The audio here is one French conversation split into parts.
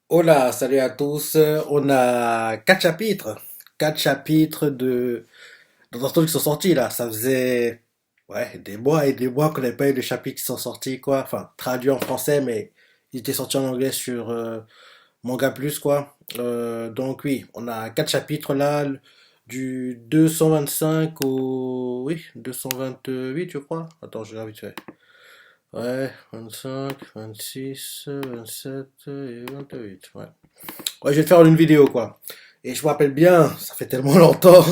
Hola, salut à tous. On a quatre chapitres. Quatre chapitres de trucs qui sont sortis là. Ça faisait des mois et des mois qu'on n'avait pas eu de chapitres qui sont sortis, quoi. Enfin, traduits en français, mais ils étaient sortis en anglais sur Manga Plus, quoi. Donc oui, on a quatre chapitres là, du 225 au... Oui, 228 je crois. Attends, je regarde vite fait. Ouais, 25, 26, 27 et 28. Ouais. Ouais, je vais te faire une vidéo, quoi. Et je me rappelle bien, ça fait tellement longtemps,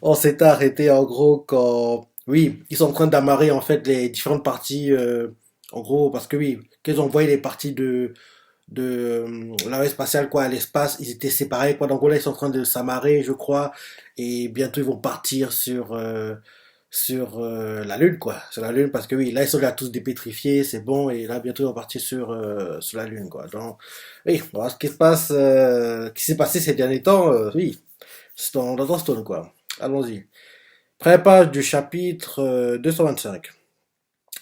on s'était arrêté en gros quand, oui, ils sont en train d'amarrer en fait les différentes parties, en gros, parce que oui, qu'ils ont envoyé les parties de la navette spatiale quoi à l'espace, ils étaient séparés quoi. Donc là, ils sont en train de s'amarrer, je crois, et bientôt ils vont partir sur la Lune, quoi. Sur la Lune, parce que oui, là, ils sont là tous dépétrifiés, c'est bon, et là, bientôt, ils vont partir sur la Lune, quoi. Donc, oui, voilà ce qui se passe, qui s'est passé ces derniers temps, oui, c'est dans Stone, quoi. Allons-y. Première page du chapitre 225.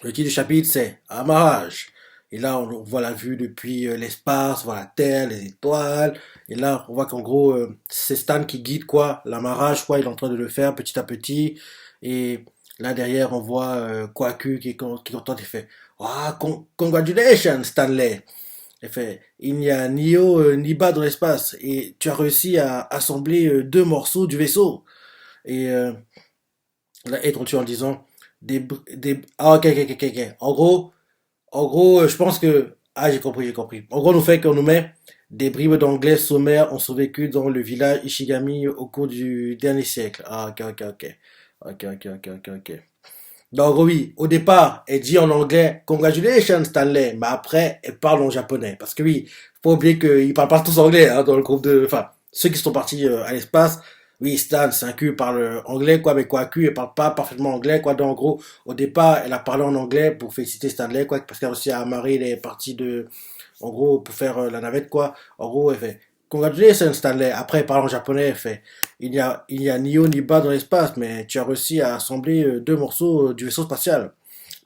Le titre du chapitre, c'est Amarrage. Et là, on voit la vue depuis l'espace, on voit la Terre, les étoiles. Et là, on voit qu'en gros, c'est Stan qui guide quoi, l'amarrage, quoi. Il est en train de le faire petit à petit. Et là, derrière, on voit Kwaku qui est content. Il fait ah, congratulations, Stanley. Il fait il n'y a ni haut ni bas dans l'espace. Et tu as réussi à assembler deux morceaux du vaisseau. Et là, et continue en disant ah, ok, ok, ok, ok. En gros, je pense que. Ah, j'ai compris, j'ai compris. En gros, le fait qu'on nous met des bribes d'anglais sommaires ont survécu dans le village Ishigami au cours du dernier siècle. Ah, ok, ok, ok. Ok, ok, ok, ok, ok. Donc, oui, au départ, elle dit en anglais Congratulations, Stanley. Mais après, elle parle en japonais. Parce que oui, faut pas oublier qu'ils parlent pas tous anglais hein, dans le groupe de. Enfin, ceux qui sont partis à l'espace. Oui, Stan, c'est un cul, parle anglais, quoi, mais Kwaku, elle parle pas parfaitement anglais, quoi. Donc, en gros, au départ, elle a parlé en anglais pour féliciter Stanley, quoi, parce qu'elle a aussi à Marie, elle est partie de, en gros, pour faire la navette, quoi. En gros, elle fait, Congratulations, Stanley. Après, elle parle en japonais, elle fait, il y a ni haut ni bas dans l'espace, mais tu as réussi à assembler deux morceaux du vaisseau spatial.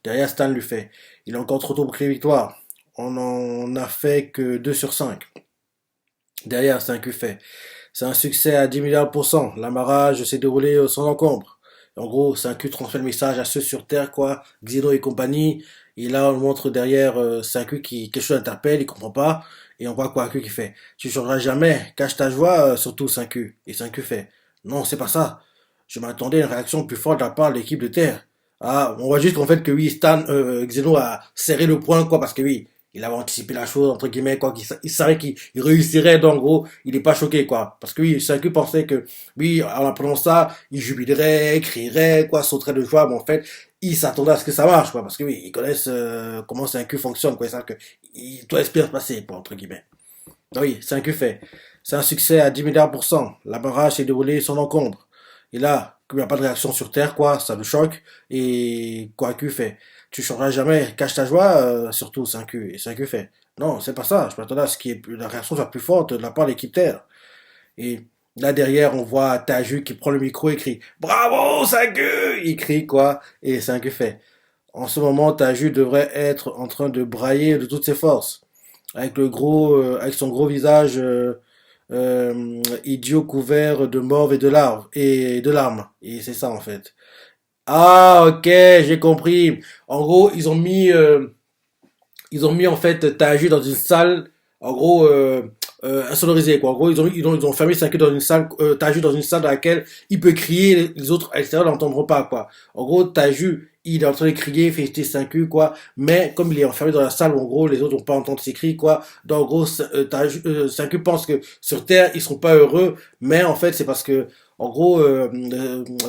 Derrière, Stan lui fait, il est encore trop tôt pour crier victoire. On en a fait que 2 sur 5. Derrière, Stan lui fait, c'est un succès à 10 milliards pour cent. L'amarrage s'est déroulé sans encombre. En gros, c'est un Q transmet le message à ceux sur Terre, quoi, Xeno et compagnie. Et là, on montre derrière c'est un Q qui quelque chose interpelle, il comprend pas. Et on voit quoi, un Q qui fait, tu changeras jamais, cache ta joie, surtout 5Q. Et 5Q fait, non, c'est pas ça. Je m'attendais à une réaction plus forte de la part de l'équipe de Terre. Ah, on voit juste qu'en fait que oui, Stan, Xeno a serré le poing, quoi, parce que oui, il avait anticipé la chose, entre guillemets, quoi, il savait qu'il réussirait, donc, en gros, il n'est pas choqué, quoi. Parce que oui, chacun pensait que, oui, en apprenant ça, il jubilerait, crierait, quoi, sauterait de joie, mais en fait, il s'attendait à ce que ça marche, quoi. Parce que oui, ils connaissent comment 5Q fonctionne, quoi. Ils savent que tout espère se passer, quoi, entre guillemets. Donc oui, 5Q fait. C'est un succès à 10 milliards pour cent. La barrage s'est déroulée sans encombre. Et là, comme il n'y a pas de réaction sur Terre, quoi, ça me choque. Et quoi Q fait, tu changeras jamais, cache ta joie, surtout 5Q. Et 5Q fait, non, c'est pas ça. Je m'attendais à ce que la réaction soit plus forte de la part de l'équipe Terre. Et là derrière, on voit Taju qui prend le micro et crie, bravo 5Q! Il crie quoi, et 5Q fait, en ce moment, Taju devrait être en train de brailler de toutes ses forces. Avec son gros visage idiot couvert de morve et de larmes. Et c'est ça en fait. Ah ok, j'ai compris. En gros, ils ont mis en fait Taju dans une salle, en gros, insonorisée quoi. En gros, ils ont fermé Saku dans une salle, Taju dans une salle dans laquelle il peut crier, les autres à l'extérieur n'entendront pas quoi. En gros, Taju, il est en train de crier, féliciter Saku quoi, mais comme il est enfermé dans la salle, en gros, les autres vont pas entendre ses cris quoi. Donc en gros, Saku pense que sur Terre, ils seront pas heureux, mais en fait, c'est parce que en gros,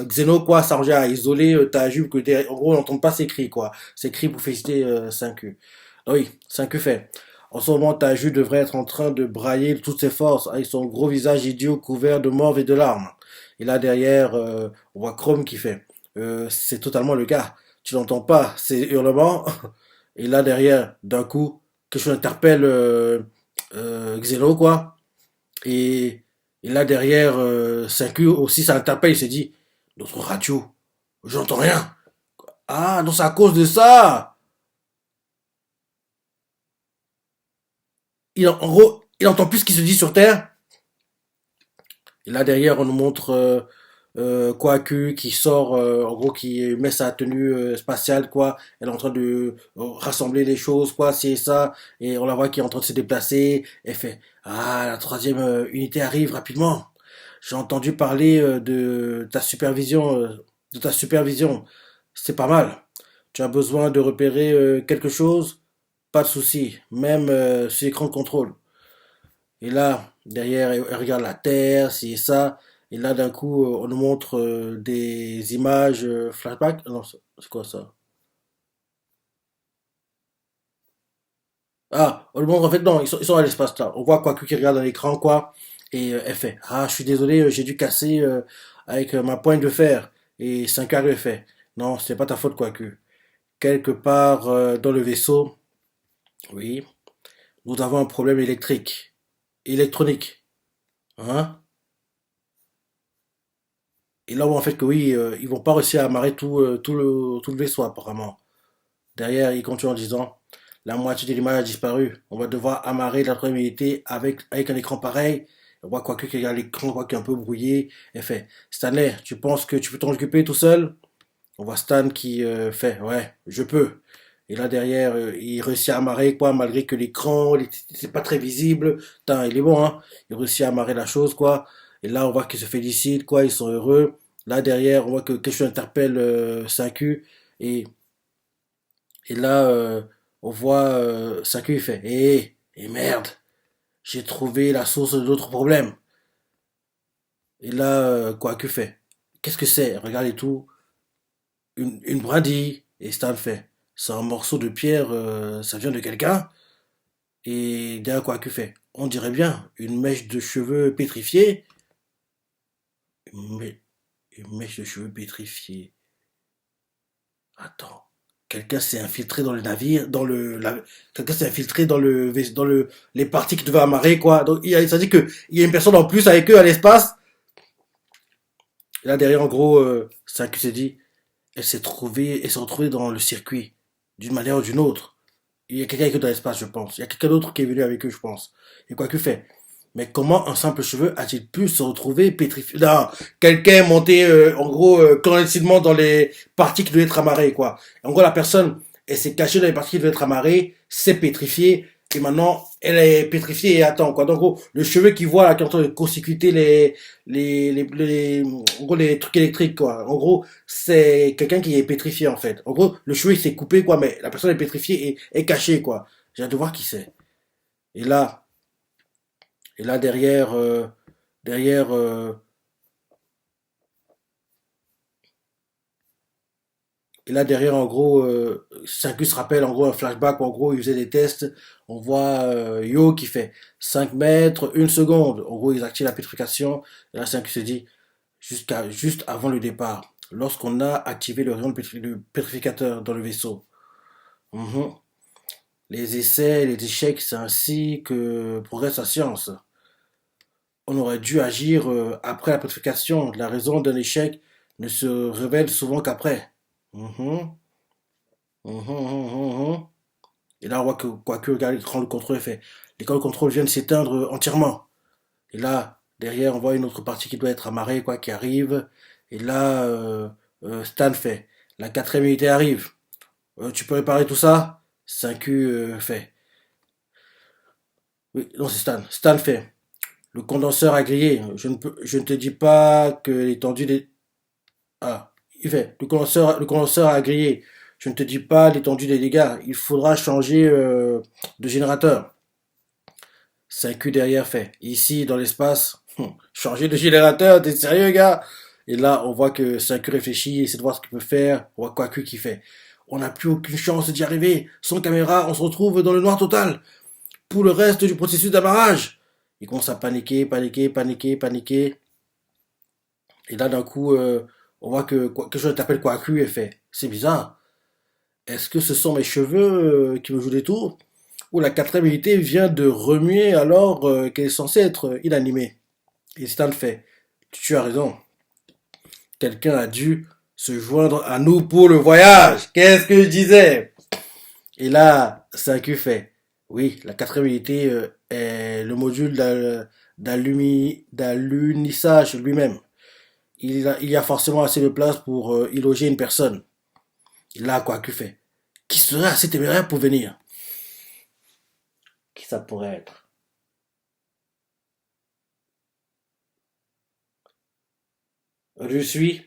Xeno quoi s'arrangeait à isoler Taju que en gros on n'entend pas ses cris quoi, ses cris pour féliciter Saku. Ah oui, 5 fait. En ce moment, Taju devrait être en train de brailler de toutes ses forces avec son gros visage idiot couvert de morve et de larmes. Et là derrière, on voit Chrome qui fait. C'est totalement le cas. Tu n'entends pas ces hurlements. Et là derrière, d'un coup, quelque chose interpelle Xeno quoi. Et, et là derrière, 5 aussi ça l'interpelle. Il s'est dit, notre radio, j'entends rien. Ah, donc c'est à cause de ça. En gros, il entend plus ce qui se dit sur Terre. Et là derrière, on nous montre Kwaku qui sort, en gros, qui met sa tenue spatiale, quoi. Elle est en train de rassembler les choses, quoi, c'est ça. Et on la voit qui est en train de se déplacer. Elle fait, ah, la troisième unité arrive rapidement. J'ai entendu parler de ta supervision. C'est pas mal. Tu as besoin de repérer quelque chose? Pas de souci. Même sur l'écran de contrôle. Et là, derrière, elle regarde la Terre, c'est ça. Et là, d'un coup, on nous montre des images flashback. Non, c'est quoi ça? Ah, on nous montre en fait, non, ils sont à l'espace là. On voit quoi qui regarde dans l'écran, quoi. Et elle fait, ah, je suis désolé, j'ai dû casser avec ma poigne de fer. Et 5 carré fait, non, c'est pas ta faute, Quaku. Quelque part dans le vaisseau, oui, nous avons un problème électronique. Hein? Et là, on voit en fait que oui, ils vont pas réussir à amarrer tout le vaisseau apparemment. Derrière, il continue en disant, la moitié de l'image a disparu. On va devoir amarrer la troisième unité avec un écran pareil. On voit quoi qu'il y a l'écran, on voit qu'il est un peu brouillé. Elle fait, Stanley, tu penses que tu peux t'en occuper tout seul? On voit Stan qui fait, ouais, je peux. Et là derrière, il réussit à amarrer quoi, malgré que l'écran, c'est pas très visible. Putain, il est bon, hein. Il réussit à amarrer la chose, quoi. Et là, on voit qu'ils se félicitent, quoi, ils sont heureux. Là derrière, on voit que quelque chose interpelle 5U. Et, et là, on voit 5U, il fait, merde, j'ai trouvé la source de notre problème. Et là, quoi, que fait? Qu'est-ce que c'est? Regarde et tout. Une brindille. Et Stan fait, c'est un morceau de pierre, ça vient de quelqu'un? Et derrière quoi que fait? On dirait bien une mèche de cheveux pétrifiée. Une, mè- une mèche de cheveux pétrifiée. Attends. Quelqu'un s'est infiltré dans le navire, quelqu'un s'est infiltré les parties qui devaient amarrer, quoi. Donc, ça dit que il y a une personne en plus avec eux à l'espace. Et là, derrière, en gros, c'est un qui s'est dit, elle s'est retrouvée dans le circuit, d'une manière ou d'une autre. Il y a quelqu'un avec eux dans l'espace, je pense. Il y a quelqu'un d'autre qui est venu avec eux, je pense. Et quoi que fait. Mais comment un simple cheveu a-t-il pu se retrouver pétrifié? Non, quelqu'un est monté, en gros, clandestinement dans les parties qui devaient être amarrées, quoi. En gros, la personne, elle s'est cachée dans les parties qui devaient être amarrées, s'est pétrifiée, et maintenant, elle est pétrifiée et attend, quoi. Donc, en gros, le cheveu qui voit, là, qui est en train de consécuter en gros, les trucs électriques, quoi. En gros, c'est quelqu'un qui est pétrifié, en fait. En gros, le cheveu, il s'est coupé, quoi, mais la personne est pétrifiée et est cachée, quoi. J'ai hâte de voir qui c'est. Et là, derrière, derrière, derrière, en gros, Cinq se rappelle, en gros, un flashback, où, en gros, il faisait des tests. On voit Yo qui fait 5 mètres, une seconde. En gros, ils activent la pétrification. Et là, Cinq se dit, juste avant le départ, lorsqu'on a activé le rayon le pétrificateur dans le vaisseau. Mhm. Les essais, les échecs, c'est ainsi que progresse la science. On aurait dû agir après la pétrification. La raison d'un échec ne se révèle souvent qu'après. Mhm, mhm. Et là, on voit que Quaker regarde l'écran de contrôle et fait, l'écran de contrôle vient de s'éteindre entièrement. Et là, derrière, on voit une autre partie qui doit être amarrée, quoi, qui arrive. Et là, Stan fait, la quatrième unité arrive. Tu peux réparer tout ça? 5U fait. Oui, non, c'est Stan. Stan fait. Le condenseur a grillé. Je ne te dis pas que l'étendue des... Ah, il fait. Le condenseur a grillé. Je ne te dis pas l'étendue des dégâts. Il faudra changer de générateur. 5Q derrière fait. Ici, dans l'espace, changer de générateur, t'es sérieux, gars? Et là, on voit que 5Q réfléchit, essaie de voir ce qu'il peut faire. On voit Quaku qui fait. On n'a plus aucune chance d'y arriver. Sans caméra, on se retrouve dans le noir total. Pour le reste du processus d'amarrage. Il commence à paniquer, paniquer, paniquer, paniquer. Et là, d'un coup, on voit que quelque chose t'appelle Quaku et fait. C'est bizarre. Est-ce que ce sont mes cheveux qui me jouent des tours? Ou la quatrième unité vient de remuer alors qu'elle est censée être inanimée? Et Stan fait. Tu as raison. Quelqu'un a dû se joindre à nous pour le voyage. Qu'est-ce que je disais? Et là, 5Q fait. Oui, la quatrième unité c'est le module d'alunissage lui-même. Il y a forcément assez de place pour y loger une personne. Là, quoi, que fait? Qui serait assez téméraire pour venir? Qui ça pourrait être? Je suis.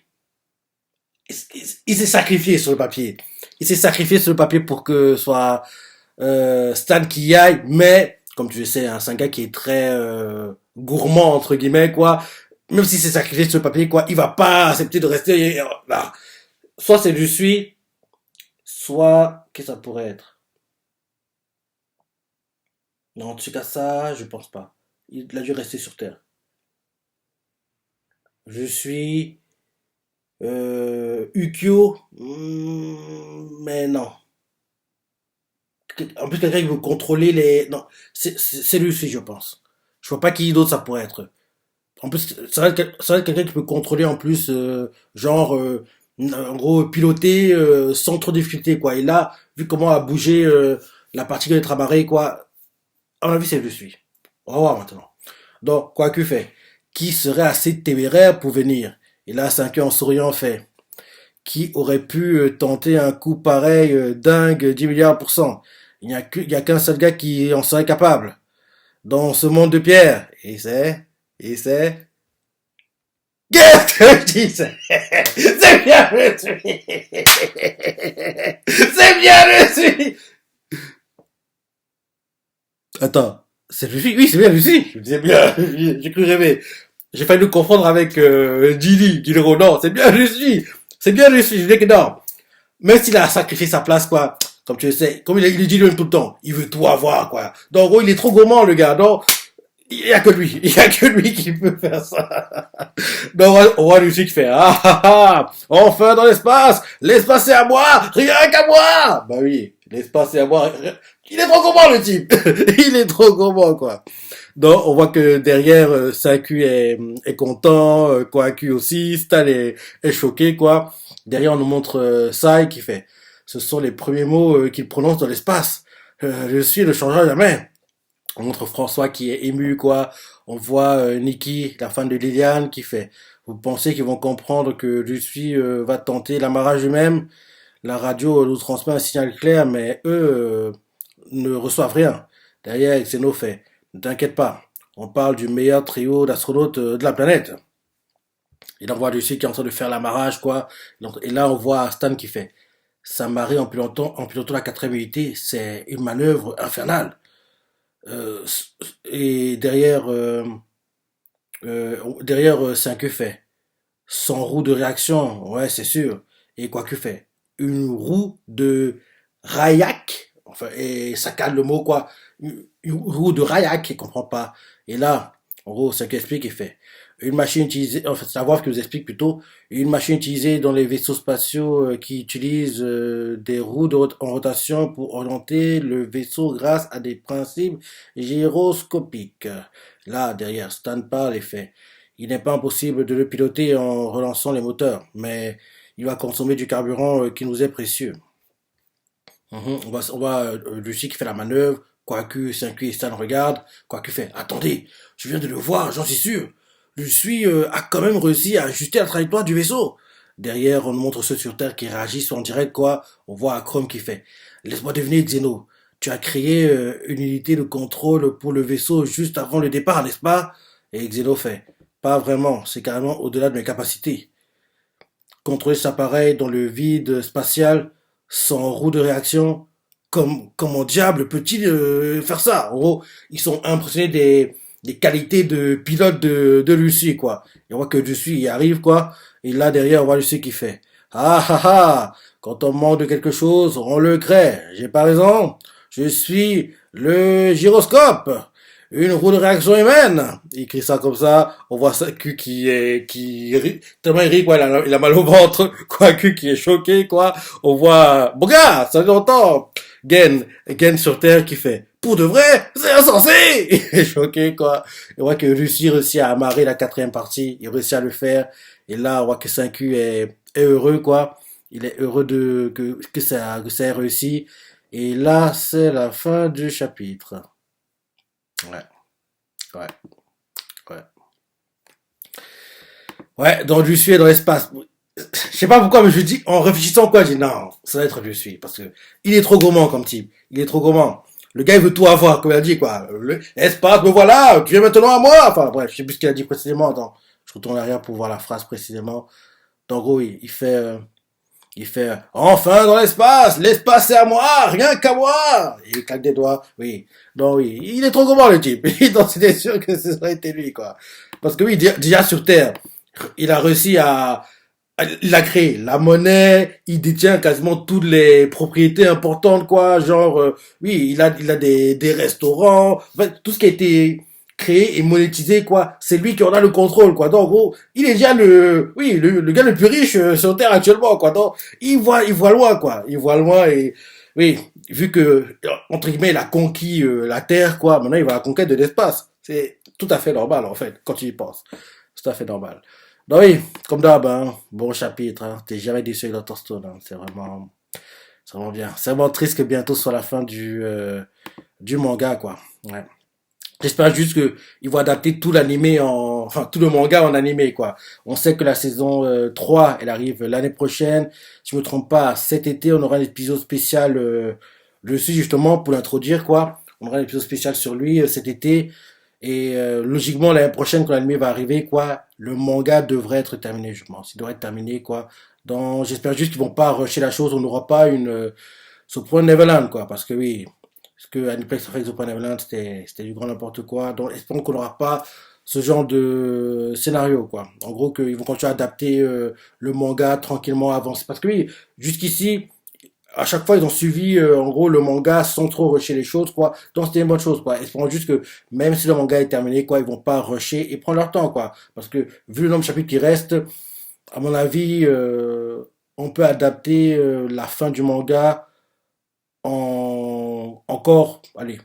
Il s'est sacrifié sur le papier. Il s'est sacrifié sur le papier pour que ce soit Stan qui y aille, mais comme tu le sais, hein, c'est un gars qui est très gourmand entre guillemets quoi. Même si c'est sacrifié sur le papier quoi, il va pas accepter de rester là. Soit c'est du suis, soit qu'est-ce que ça pourrait être? Non, en tout cas ça, je pense pas. Il a dû rester sur Terre. Je suis Ukyo, mais non. En plus, quelqu'un qui veut contrôler les. Non, c'est lui aussi, je pense. Je vois pas qui d'autre ça pourrait être. En plus, ça va être quelqu'un qui peut contrôler en plus, genre, en gros, piloter sans trop de difficulté, quoi. Et là, vu comment a bougé la particule ultramarée, quoi, à mon avis, c'est lui suis. On va voir maintenant. Donc, quoi que fait, qui serait assez téméraire pour venir? Et là, c'est un cœur en souriant fait. Qui aurait pu tenter un coup pareil, dingue, 10 milliards pour cent? Il y a qu'un seul gars qui en serait capable. Dans ce monde de pierre. Et c'est, qu'est-ce que je disais? C'est bien le suis. C'est bien le suis. Attends, c'est Lucie? Oui, c'est bien Lucie. Je me disais bien, j'ai cru rêver. J'ai failli le confondre avec Gilly Ronan. C'est bien Lucie. C'est bien Lucie, je dis que non. Même s'il a sacrifié sa place, quoi. Comme tu le sais, comme il dit lui tout le temps, il veut tout avoir, quoi. Donc, en gros, il est trop gourmand, le gars. Donc, il y a que lui. Il y a que lui qui peut faire ça. Donc, on voit Lucie qui fait, ah, ah, ah, enfin dans l'espace. L'espace c'est à moi. Rien qu'à moi. Bah oui. L'espace c'est à moi. Il est trop gourmand, le type. Il est trop gourmand, quoi. Donc, on voit que derrière, 5Q est content, Kohaku aussi, Stan est choqué, quoi. Derrière, on nous montre Sai qui fait. Ce sont les premiers mots qu'il prononce dans l'espace. Je suis ne changera jamais. On montre François qui est ému, quoi. On voit Nikki, la femme de Liliane, qui fait. Vous pensez qu'ils vont comprendre que je suis va tenter l'amarrage lui-même? La radio nous transmet un signal clair, mais eux ne reçoivent rien. Derrière, Xeno fait. Ne t'inquiète pas. On parle du meilleur trio d'astronautes de la planète. Et là, on voit Lucie qui est en train de faire l'amarrage, quoi. Donc, et là, on voit Stan qui fait. S'amarrer en pilotant la quatrième unité, c'est une manœuvre infernale. Euh, et derrière, c'est un que fait. Sans roue de réaction, ouais, c'est sûr. Et quoi que fait. Une roue de Rayak, enfin, et ça cale le mot, quoi. Une roue de Rayak, il comprend pas. Et là, en gros, c'est un qui explique et fait. Une machine utilisée, enfin, c'est la voix qui nous explique plutôt, une machine utilisée dans les vaisseaux spatiaux qui utilisent des roues en rotation pour orienter le vaisseau grâce à des principes gyroscopiques. Là, derrière, Stan parle et fait. Il n'est pas impossible de le piloter en relançant les moteurs, mais il va consommer du carburant qui nous est précieux. On voit Lucie qui fait la manœuvre, Quaku, Saint-Cuit et Stan regarde, Quaku fait attendez, je viens de le voir, j'en suis sûr. Lucie a quand même réussi à ajuster la trajectoire du vaisseau. Derrière, on nous montre ceux sur Terre qui réagissent en direct, quoi. On voit Chrome qui fait laisse-moi deviner, Xeno. Tu as créé une unité de contrôle pour le vaisseau juste avant le départ, n'est-ce pas? Et Xeno fait pas vraiment, c'est carrément au-delà de mes capacités. Contrôler cet appareil dans le vide spatial, sans roue de réaction, comment diable peut-il faire ça? En gros, ils sont impressionnés des qualités de pilote de Lucie, quoi. Et on voit que Lucie y arrive, quoi. Et là, derrière, on voit Lucie qui fait. Ah ah ah! Quand on manque de quelque chose, on le crée. J'ai pas raison. Je suis le gyroscope. Une roue de réaction humaine. Il écrit ça comme ça. On voit ça, Q qui rit. Tellement il rit, quoi. Il a mal au ventre. Quoi, Q qui est choqué, quoi. On voit, bon gars, ça fait longtemps. Gen sur Terre qui fait, pour de vrai, c'est insensé! Il est choqué, quoi. Et on voit que Lucie réussit à amarrer la quatrième partie. Il réussit à le faire. Et là, on voit que 5Q est heureux, quoi. Il est heureux que ça ait réussi. Et là, c'est la fin du chapitre. Ouais. Ouais, ouais. Ouais, donc je suis dans l'espace. Je sais pas pourquoi, mais je dis, en réfléchissant quoi, je dis non, ça va être je suis, parce que il est trop gourmand comme type. Il est trop gourmand. Le gars, il veut tout avoir, comme il a dit, quoi. L'espace, me voilà, tu viens maintenant à moi. Enfin, bref, je sais plus ce qu'il a dit précisément. Attends, je retourne arrière pour voir la phrase précisément. Donc, gros, il fait, enfin dans l'espace, l'espace c'est à moi, rien qu'à moi. Et il claque des doigts, oui. Donc, oui, il est trop gourmand, le type. Donc, c'était sûr que ce serait été lui, quoi. Parce que oui, déjà sur Terre, il a réussi il a créé la monnaie, il détient quasiment toutes les propriétés importantes, quoi. Genre, oui, il a des restaurants, en fait, tout ce qui a été créé et monétisé, quoi. C'est lui qui en a le contrôle, quoi. Donc, en gros, il est déjà le gars le plus riche sur Terre actuellement, quoi. Donc, il voit loin, quoi. Il voit loin et, oui, vu que, entre guillemets, il a conquis la Terre, quoi. Maintenant, il va à la conquête de l'espace. C'est tout à fait normal, en fait, quand tu y penses. C'est tout à fait normal. Donc oui, comme d'hab, hein, bon chapitre, hein, t'es jamais déçu avec Dr. Stone, hein, c'est vraiment bien. C'est vraiment triste que bientôt soit la fin du manga, quoi. Ouais. J'espère juste que ils vont adapter tout l'animé enfin, tout le manga en animé, quoi. On sait que la saison 3, elle arrive l'année prochaine. Si je me trompe pas, cet été, on aura un épisode spécial, dessus, justement, pour l'introduire, quoi. On aura un épisode spécial sur lui, cet été. Et logiquement, l'année prochaine, quand l'anime va arriver, quoi, le manga devrait être terminé, je pense. Il devrait être terminé, quoi. J'espère juste qu'ils vont pas rusher la chose. On n'aura pas une Surprise Neverland, quoi. Parce que oui, ce que Aniplex a fait avec Surprise Neverland, c'était du grand n'importe quoi. Donc, espérons qu'on n'aura pas ce genre de scénario, quoi. En gros, qu'ils vont continuer à adapter le manga tranquillement, avancer. Parce que oui, jusqu'ici, à chaque fois, ils ont suivi, en gros, le manga sans trop rusher les choses, quoi. Donc, c'était une bonne chose, quoi. Espérons juste que, même si le manga est terminé, quoi, ils vont pas rusher et prendre leur temps, quoi. Parce que, vu le nombre de chapitres qui restent, à mon avis, on peut adapter la fin du manga en encore, allez,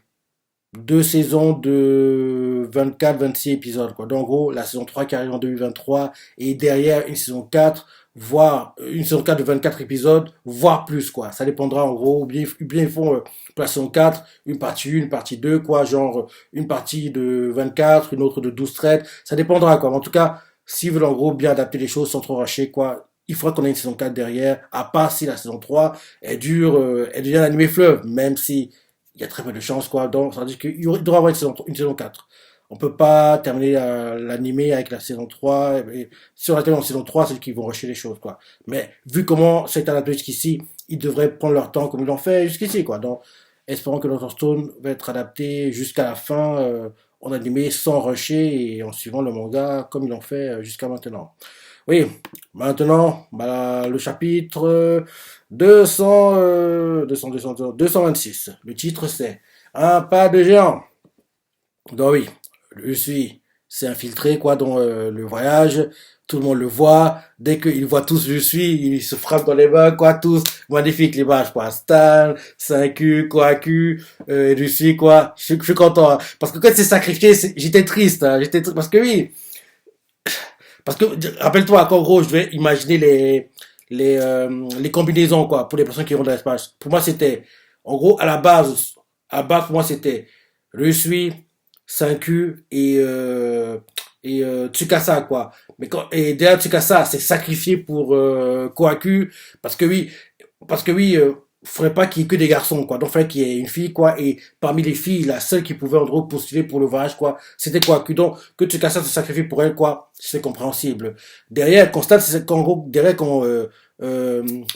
deux saisons de 24-26 épisodes, quoi. Donc, en gros, la saison 3 qui arrive en 2023 et derrière une saison 4 voire une saison 4 de 24 épisodes, voire plus, quoi. Ça dépendra, en gros, ou bien ils font pour la saison 4, une partie 1, une partie 2, quoi. Genre, une partie de 24, une autre de 12-13. Ça dépendra, quoi. Mais en tout cas, s'ils veulent, en gros, bien adapter les choses sans trop rusher, quoi, il faudra qu'on ait une saison 4 derrière, à part si la saison 3, elle devient un animé fleuve, même si il y a très peu de chances, quoi. Donc, ça veut dire qu'il devra y avoir une saison 4. On peut pas terminer l'animé avec la saison 3. Et si on attend en saison 3, c'est qu'ils vont rusher les choses, quoi. Mais vu comment c'est adapté jusqu'ici, ils devraient prendre leur temps comme ils l'ont fait jusqu'ici, quoi. Donc, espérons que Dr. Stone va être adapté jusqu'à la fin en animé sans rusher et en suivant le manga comme ils l'ont fait jusqu'à maintenant. Oui, maintenant, bah, le chapitre 226. Le titre c'est Un pas de géant. Donc oui, s'est infiltré quoi dans le voyage. Tout le monde le voit. Dès qu'ils voient tous je suis, ils se frappent dans les mains, quoi, tous. Magnifique l'image, quoi. Stan, 5Q, Kohaku, je suis, quoi. Je suis content, hein. Parce que quand il s'est sacrifié, j'étais triste, hein. J'étais triste, parce que oui. Parce que, rappelle-toi, qu'en gros, je vais imaginer les combinaisons, quoi, pour les personnes qui vont dans l'espace. Pour moi, c'était, en gros, à la base, pour moi, c'était, je suis, 5Q et Tsukasa, quoi. Et derrière Tsukasa, c'est sacrifié pour Kohaku, parce que oui, faudrait pas qu'il y ait que des garçons, quoi. Donc, il fallait qu'il y ait une fille, quoi. Et parmi les filles, la seule qui pouvait, en gros, postuler pour le voyage, quoi, c'était Kohaku. Donc, que Tsukasa se sacrifie pour elle, quoi, c'est compréhensible. Derrière, constate, c'est qu'en gros, derrière, quand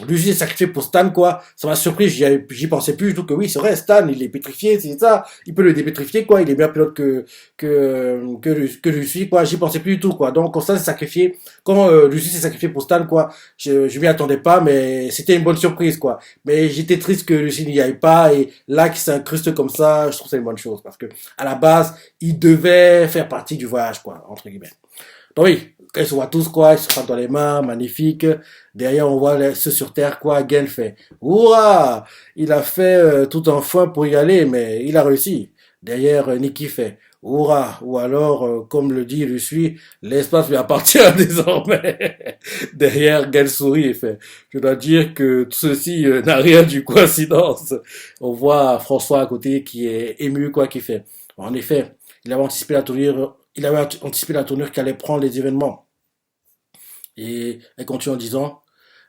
Luffy est sacrifié pour Stan, quoi, ça m'a surpris, j'y pensais plus du tout que oui, c'est vrai, Stan, il est pétrifié, c'est ça, il peut le dépétrifier, quoi, il est bien pilote que Luffy, quoi, j'y pensais plus du tout, quoi. Donc, quand Stan s'est sacrifié, quand Luffy s'est sacrifié pour Stan, quoi, je m'y attendais pas, mais c'était une bonne surprise, quoi. Mais j'étais triste que Luffy n'y aille pas, et là, qu'il s'incruste comme ça, je trouve ça une bonne chose, parce que, à la base, il devait faire partie du voyage, quoi, entre guillemets. Donc oui, quand ils se voient tous, quoi, ils se frappent dans les mains, magnifique. Derrière, on voit ceux sur Terre, quoi, Gen fait. Hurrah! Il a fait tout un foin pour y aller, mais il a réussi. Derrière, Nikki fait. Hurrah! Ou alors, comme le dit Rusui, l'espace lui appartient désormais. Derrière, Gen sourit et fait. Je dois dire que tout ceci n'a rien du coïncidence. On voit François à côté qui est ému, quoi, qui fait. En effet, il avait anticipé la tournure qu'allait prendre les événements. Et elle continue en disant,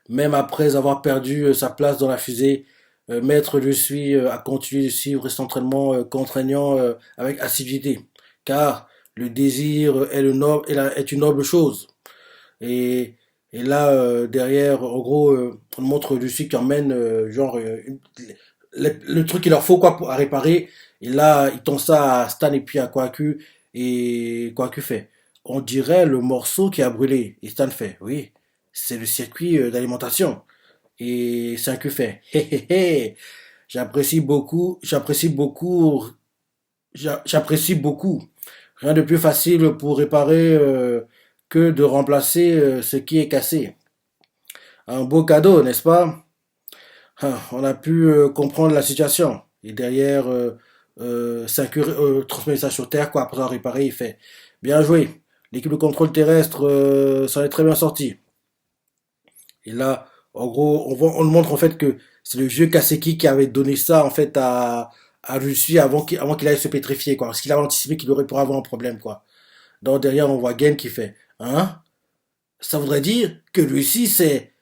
même après avoir perdu sa place dans la fusée, Maître je suis a continué de suivre cet entraînement contraignant avec assiduité, car le désir est, est une noble chose. Et, et là, derrière, en gros, on montre Lucie qui emmène le truc qu'il leur faut quoi pour à réparer. Et là, il tend ça à Stan et puis à Kwaku. Et Kwaku fait, on dirait le morceau qui a brûlé. Et Stan fait, oui, c'est le circuit d'alimentation. Et Sainku fait, hé hé hé, j'apprécie beaucoup, j'apprécie beaucoup. Rien de plus facile pour réparer que de remplacer ce qui est cassé. Un beau cadeau, n'est-ce pas? Ah, on a pu comprendre la situation. Et derrière, Sainku transmet ça sur Terre, quoi, après avoir réparé, il fait bien joué. L'équipe de contrôle terrestre s'en est très bien sortie. Et là, en gros, on le montre en fait que c'est le vieux Kaseki qui avait donné ça en fait à Lucie avant qu'il aille se pétrifier, quoi. Parce qu'il avait anticipé qu'il aurait pour avoir un problème, quoi. Donc derrière, on voit Gen qui fait, hein? Ça voudrait dire que Lucie s'est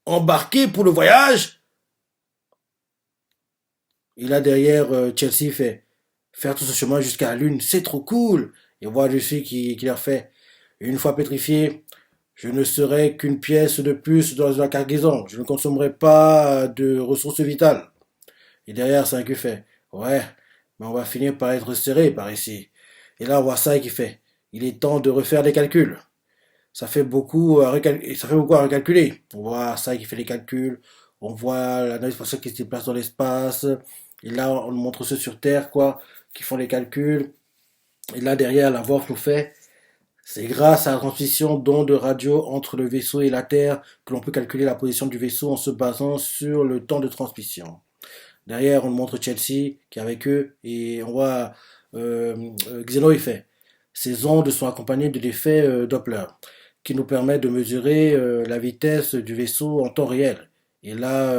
embarqué pour le voyage? Et là derrière, Chelsea fait, faire tout ce chemin jusqu'à la Lune, c'est trop cool. Et on voit Lucie qui leur fait, une fois pétrifié, je ne serai qu'une pièce de plus dans la cargaison. Je ne consommerai pas de ressources vitales. Et derrière, c'est un qui fait, ouais, mais on va finir par être serré par ici. Et là, on voit ça qui fait, il est temps de refaire les calculs. Ça fait beaucoup à recalculer. On voit ça qui fait les calculs. On voit la navire spatiale qui se déplace dans l'espace. Et là, on montre ceux sur Terre, quoi, qui font les calculs. Et là, derrière, la voix nous fait, c'est grâce à la transmission d'ondes radio entre le vaisseau et la Terre que l'on peut calculer la position du vaisseau en se basant sur le temps de transmission. Derrière, on montre Chelsea qui est avec eux et on voit Xeno, il fait. Ces ondes sont accompagnées de l'effet Doppler qui nous permet de mesurer la vitesse du vaisseau en temps réel. Et là,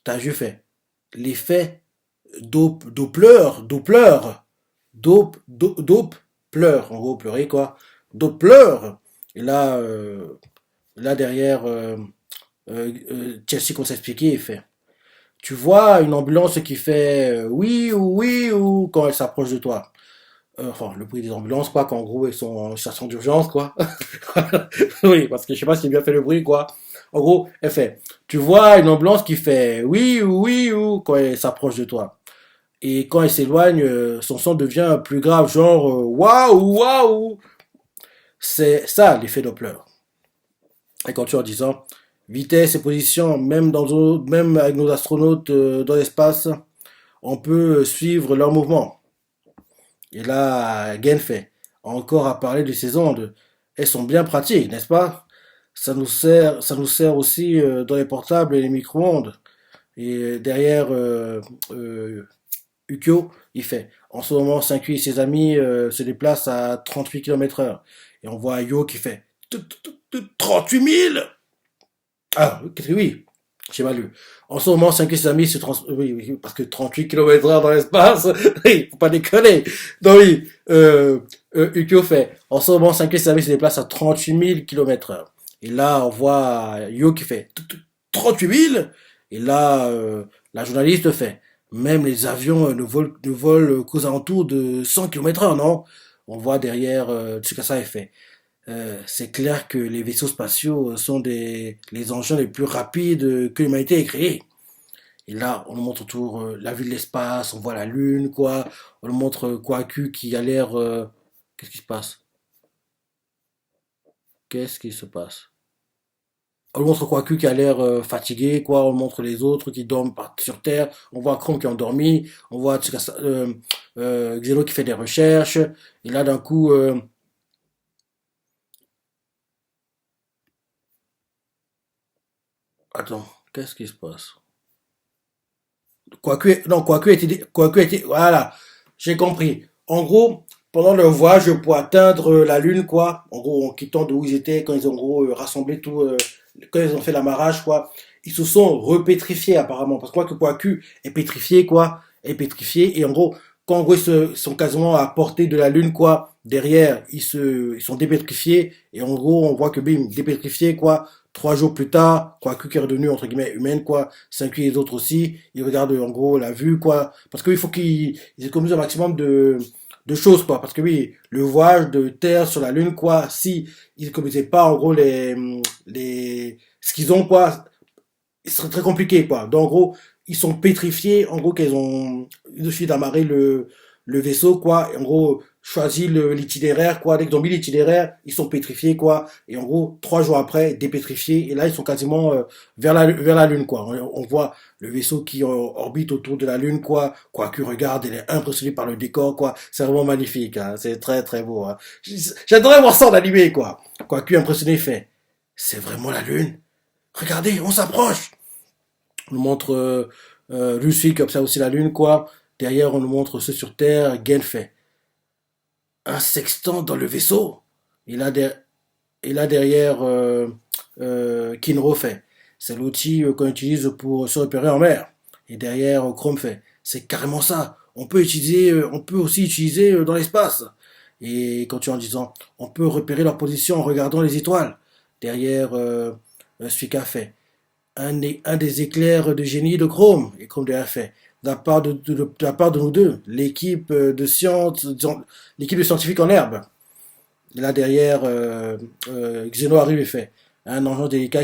t'as vu fait l'effet Doppler, pleure, en gros pleurer quoi, pleure. Et là, derrière, Chelsea commence à expliquer et fait. Tu vois une ambulance qui fait oui ou quand elle s'approche de toi. Enfin, le bruit des ambulances, quoi, qu'en gros, ils sont en station d'urgence, quoi. Oui, parce que je sais pas s'il a bien fait le bruit, quoi. En gros, elle fait, tu vois une ambulance qui fait oui ou quand elle s'approche de toi. Et quand elle s'éloigne, son son devient plus grave, genre waouh. C'est ça l'effet Doppler. Et quand tu en disant vitesse et position, même avec nos astronautes dans l'espace, on peut suivre leurs mouvements. Et là, Gen fait encore à parler de ces ondes. Elles sont bien pratiques, n'est-ce pas? Ça nous sert aussi dans les portables et les micro-ondes. Et derrière, Ukyo, il fait. En ce moment, Sankui et ses amis se déplacent à 38 km heure. Et on voit Yo qui fait 38 000. Ah, qu'est-ce que oui, j'ai mal lu. En ce moment, 5 et ses amis se oui, parce que 38 km heure dans l'espace, oui, faut pas déconner. Donc oui, Ukyo fait, en ce moment, 5 et ses amis se déplacent à 38 000 km heure. Et là, on voit Yo qui fait 38 000. Et là, la journaliste fait, même les avions ne volent qu'aux alentours de 100 km heure, non? On voit derrière Tsukasa et fait, c'est clair que les vaisseaux spatiaux sont les engins les plus rapides que l'humanité ait créés. Et là, on nous montre autour la vue de l'espace, on voit la Lune, quoi. On nous montre Kwaku qui a l'air... Qu'est-ce qui se passe? Qu'est-ce qui se passe? On nous montre Kwaku qui a l'air fatigué, quoi. On montre les autres qui dorment sur Terre. On voit Chrome qui est endormi. On voit Xeno qui fait des recherches. Et là, d'un coup... Attends, qu'est-ce qui se passe? Quoique était, voilà, j'ai compris. En gros, pendant leur voyage pour atteindre la Lune, quoi, en gros, en quittant de où ils étaient, quand ils ont en gros rassemblé tout, quand ils ont fait l'amarrage, quoi, ils se sont repétrifiés apparemment. Parce que Quoique est pétrifié, quoi, est pétrifié, et en gros, quand en gros ils sont quasiment à portée de la Lune, quoi, derrière, ils sont dépétrifiés, et en gros, on voit que bim, dépétrifiés, quoi, 3 jours plus tard, quoi, Q qui est redevenu, entre guillemets, humaine, quoi, 5 et les autres aussi, ils regardent, en gros, la vue, quoi, parce qu'il faut qu'ils économisent un maximum de choses, quoi, parce que oui, le voyage de Terre sur la Lune, quoi, si ils économisaient pas, en gros, ce qu'ils ont, quoi, il serait très compliqué, quoi. Donc, en gros, ils sont pétrifiés, en gros, il suffit d'amarrer le vaisseau, quoi, et en gros, choisi l'itinéraire, quoi. Dès qu'ils ont mis l'itinéraire, ils sont pétrifiés, quoi. Et en gros, 3 jours après, dépétrifiés, et là, ils sont quasiment vers la Lune, quoi. On voit le vaisseau qui orbite autour de la Lune, quoi. Quoique, regarde, il est impressionné par le décor, quoi. C'est vraiment magnifique, hein. C'est très, très beau, hein. J'adorais voir ça en animé, quoi. Quoique, impressionné, il fait, c'est vraiment la Lune? Regardez, on s'approche. On nous montre Lucie qui observe aussi la Lune, quoi. Derrière, on nous montre ceux sur Terre. Gen fait un sextant dans le vaisseau. Et là, et là derrière, Kinro fait c'est l'outil qu'on utilise pour se repérer en mer. Et derrière, Chrome fait c'est carrément ça. On peut aussi utiliser dans l'espace. Et quand tu es en disant on peut repérer leur position en regardant les étoiles. Derrière, Suika fait un des éclairs de génie de Chrome. Et Chrome derrière fait, de la part de nous deux, l'équipe de scientifiques en herbe. Et là derrière, Xeno arrive et fait un engin délicat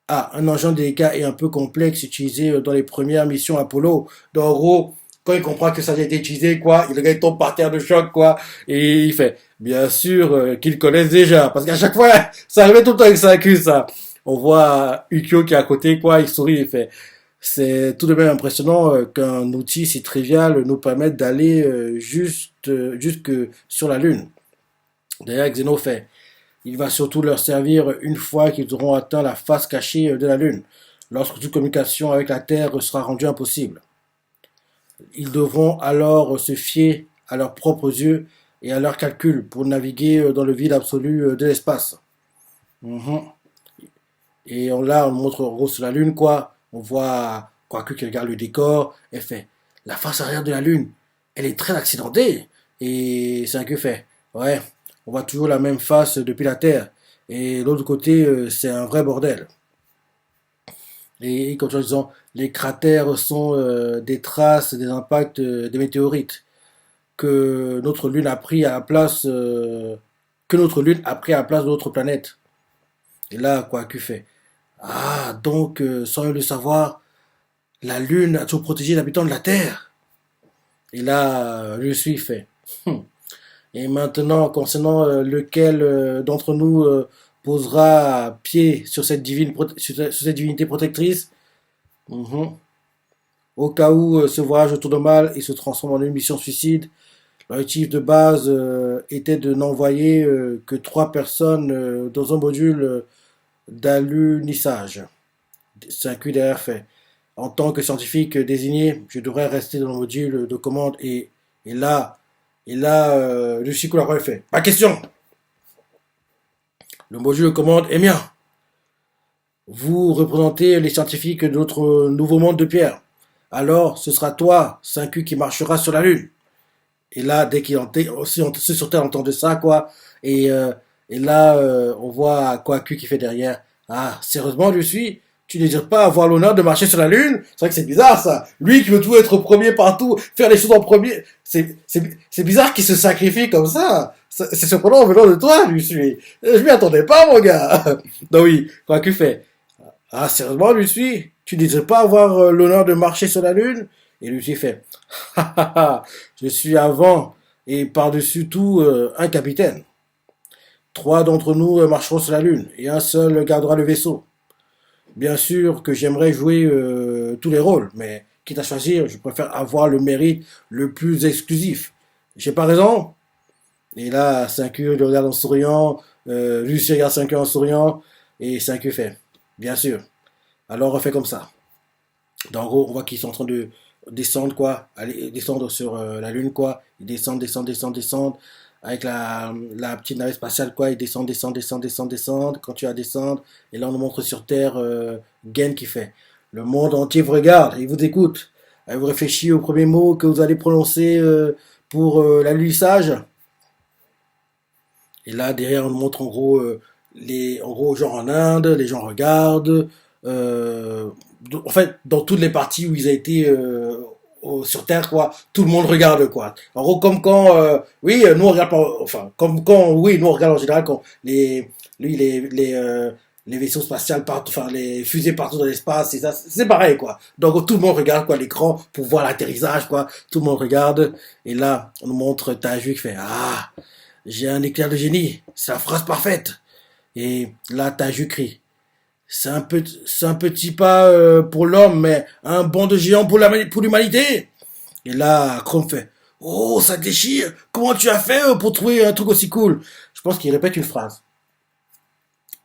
un engin délicat et un peu complexe utilisé dans les premières missions Apollo. Donc en gros, quand il comprend que ça a été utilisé, quoi, il tombe par terre de choc, quoi, et il fait, bien sûr, qu'ils connaissent déjà, parce qu'à chaque fois, ça arrivait tout le temps avec ça, ça. On voit Ukyo qui est à côté, quoi, il sourit, il fait, c'est tout de même impressionnant qu'un outil si trivial nous permette d'aller jusque sur la Lune. D'ailleurs, Xeno fait, il va surtout leur servir une fois qu'ils auront atteint la face cachée de la Lune, lorsque toute communication avec la Terre sera rendue impossible. Ils devront alors se fier à leurs propres yeux et à leurs calculs pour naviguer dans le vide absolu de l'espace. Mhm. Et là, on montre Rose sur la Lune, quoi. On voit Quaku qui regarde le décor et fait la face arrière de la Lune, elle est très accidentée. Et c'est un que fait ouais, on voit toujours la même face depuis la Terre. Et l'autre côté, c'est un vrai bordel. Et comme je disais, les cratères sont des traces des impacts des météorites que notre Lune a pris à la place que notre Lune a pris à la place d'autres planètes. Et là, quoi, qu'il fait ah, donc, sans le savoir, la Lune a toujours protégé les habitants de la Terre. Et là, je suis fait. Et maintenant, concernant lequel d'entre nous posera pied sur sur cette divinité protectrice, mhm. Au cas où ce voyage tourne mal et se transforme en une mission suicide, l'objectif de base était de n'envoyer que 3 personnes dans un module d'alunissage. C'est un QDR fait. En tant que scientifique désigné, je devrais rester dans le module de commande et là, le psychologue fait. Pas question. Le module de commande est mien. Vous représentez les scientifiques de notre nouveau monde de pierre. Alors, ce sera toi, 5Q, qui marchera sur la Lune. Et là, dès qu'il entend, aussi, ceux sur Terre entendent ça, quoi. Et, euh, et là, on voit quoi Q qui fait derrière. Ah, sérieusement, je suis. Tu ne désires pas avoir l'honneur de marcher sur la Lune? C'est vrai que c'est bizarre, ça. Lui qui veut tout être premier partout, faire les choses en premier. C'est bizarre qu'il se sacrifie comme ça. C'est surprenant en venant de toi, lui suis. Je m'y attendais pas, mon gars. Donc oui, quoi Q fait. Ah, sérieusement, Lucie, tu ne désires pas avoir l'honneur de marcher sur la Lune? Et Lucie fait, je suis avant et par-dessus tout un capitaine. 3 d'entre nous marcheront sur la Lune et un seul gardera le vaisseau. Bien sûr que j'aimerais jouer tous les rôles, mais quitte à choisir, je préfère avoir le mérite le plus exclusif. J'ai pas raison? Et là, 5 le regarde en souriant, Lucie regarde 5 en souriant, et 5 fait, bien sûr. Alors on fait comme ça. Donc, en gros, on voit qu'ils sont en train de descendre, quoi, aller descendre sur la Lune, quoi. Ils descendent, descendent, descendent, descendent. Avec la petite navette spatiale, quoi. Ils descendent, descendent, descendent, descendent, descendent. Quand tu vas descendre, et là, on nous montre sur Terre Gen qui fait. Le monde entier vous regarde, il vous écoute. Avez-vous réfléchi au premier mot que vous allez prononcer pour l'alunissage? Et là, derrière, on nous montre en gros, en gros, genre en Inde, les gens regardent. En fait, dans toutes les parties où ils ont été sur Terre, quoi, tout le monde regarde, quoi. En gros, comme quand, oui, nous on regarde, enfin, comme quand, oui, nous on regarde en général quand lui, les vaisseaux spatials partent, enfin, les fusées partout dans l'espace, c'est pareil, quoi. Donc tout le monde regarde, quoi, l'écran pour voir l'atterrissage, quoi. Tout le monde regarde. Et là, on nous montre Taju qui fait, ah, j'ai un éclair de génie. C'est la phrase parfaite. Et là, Taju crie. C'est un petit pas pour l'homme, mais un bond de géant pour pour l'humanité. Et là, Chrome fait. Oh, ça déchire. Comment tu as fait pour trouver un truc aussi cool? Je pense qu'il répète une phrase.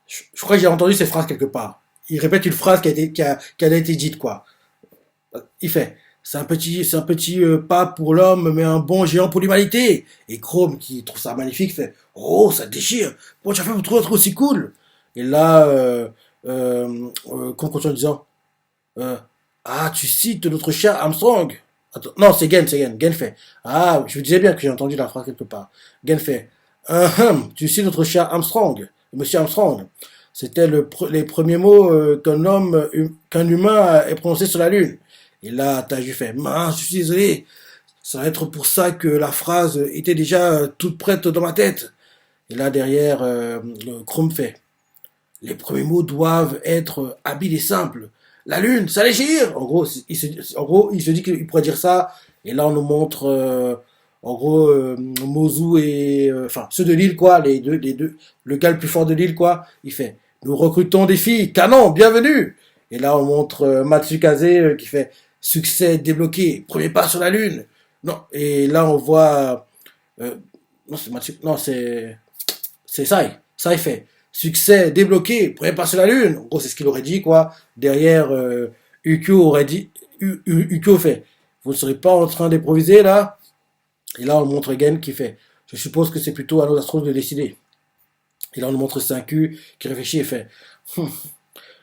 Je crois que j'ai entendu cette phrase quelque part. Il répète une phrase qui a été dite, quoi. Il fait. C'est un petit pas pour l'homme, mais un bon géant pour l'humanité. Et Chrome, qui trouve ça magnifique, fait. Oh, ça déchire. Comment tu as fait pour trouver un truc aussi cool? Et là, qu'on continue en disant, euh, ah, tu cites notre cher Armstrong. Attends, non, c'est Gen, c'est Gen. Gen fait, ah, je vous disais bien que j'ai entendu la phrase quelque part. Gen fait, tu cites notre cher Armstrong, monsieur Armstrong. C'était les premiers mots qu'un humain ait prononcé sur la Lune. Et là, t'as juste fait, mince, je suis désolé. Ça va être pour ça que la phrase était déjà toute prête dans ma tête. Et là, derrière, le Chrome fait, les premiers mots doivent être habiles et simples. La lune, ça déchire. En gros, il se dit qu'il pourrait dire ça. Et là, on nous montre, en gros, Mozu et, enfin, ceux de l'île, quoi, les deux, le gars le plus fort de l'île, quoi. Il fait, nous recrutons des filles, canon, bienvenue. Et là, on montre Matsukaze qui fait, succès débloqué, premier pas sur la lune. Non, et là, on voit, euh, non, c'est Matsu, non, c'est Sai. Sai fait. Succès débloqué, premier pas sur la lune. En gros, c'est ce qu'il aurait dit, quoi. Derrière, Ukyo aurait dit, Ukyo fait. Vous ne serez pas en train d'improviser, là? Et là, on montre Gen qui fait. Je suppose que c'est plutôt à nos astronautes de décider. Et là, on montre 5U qui réfléchit et fait.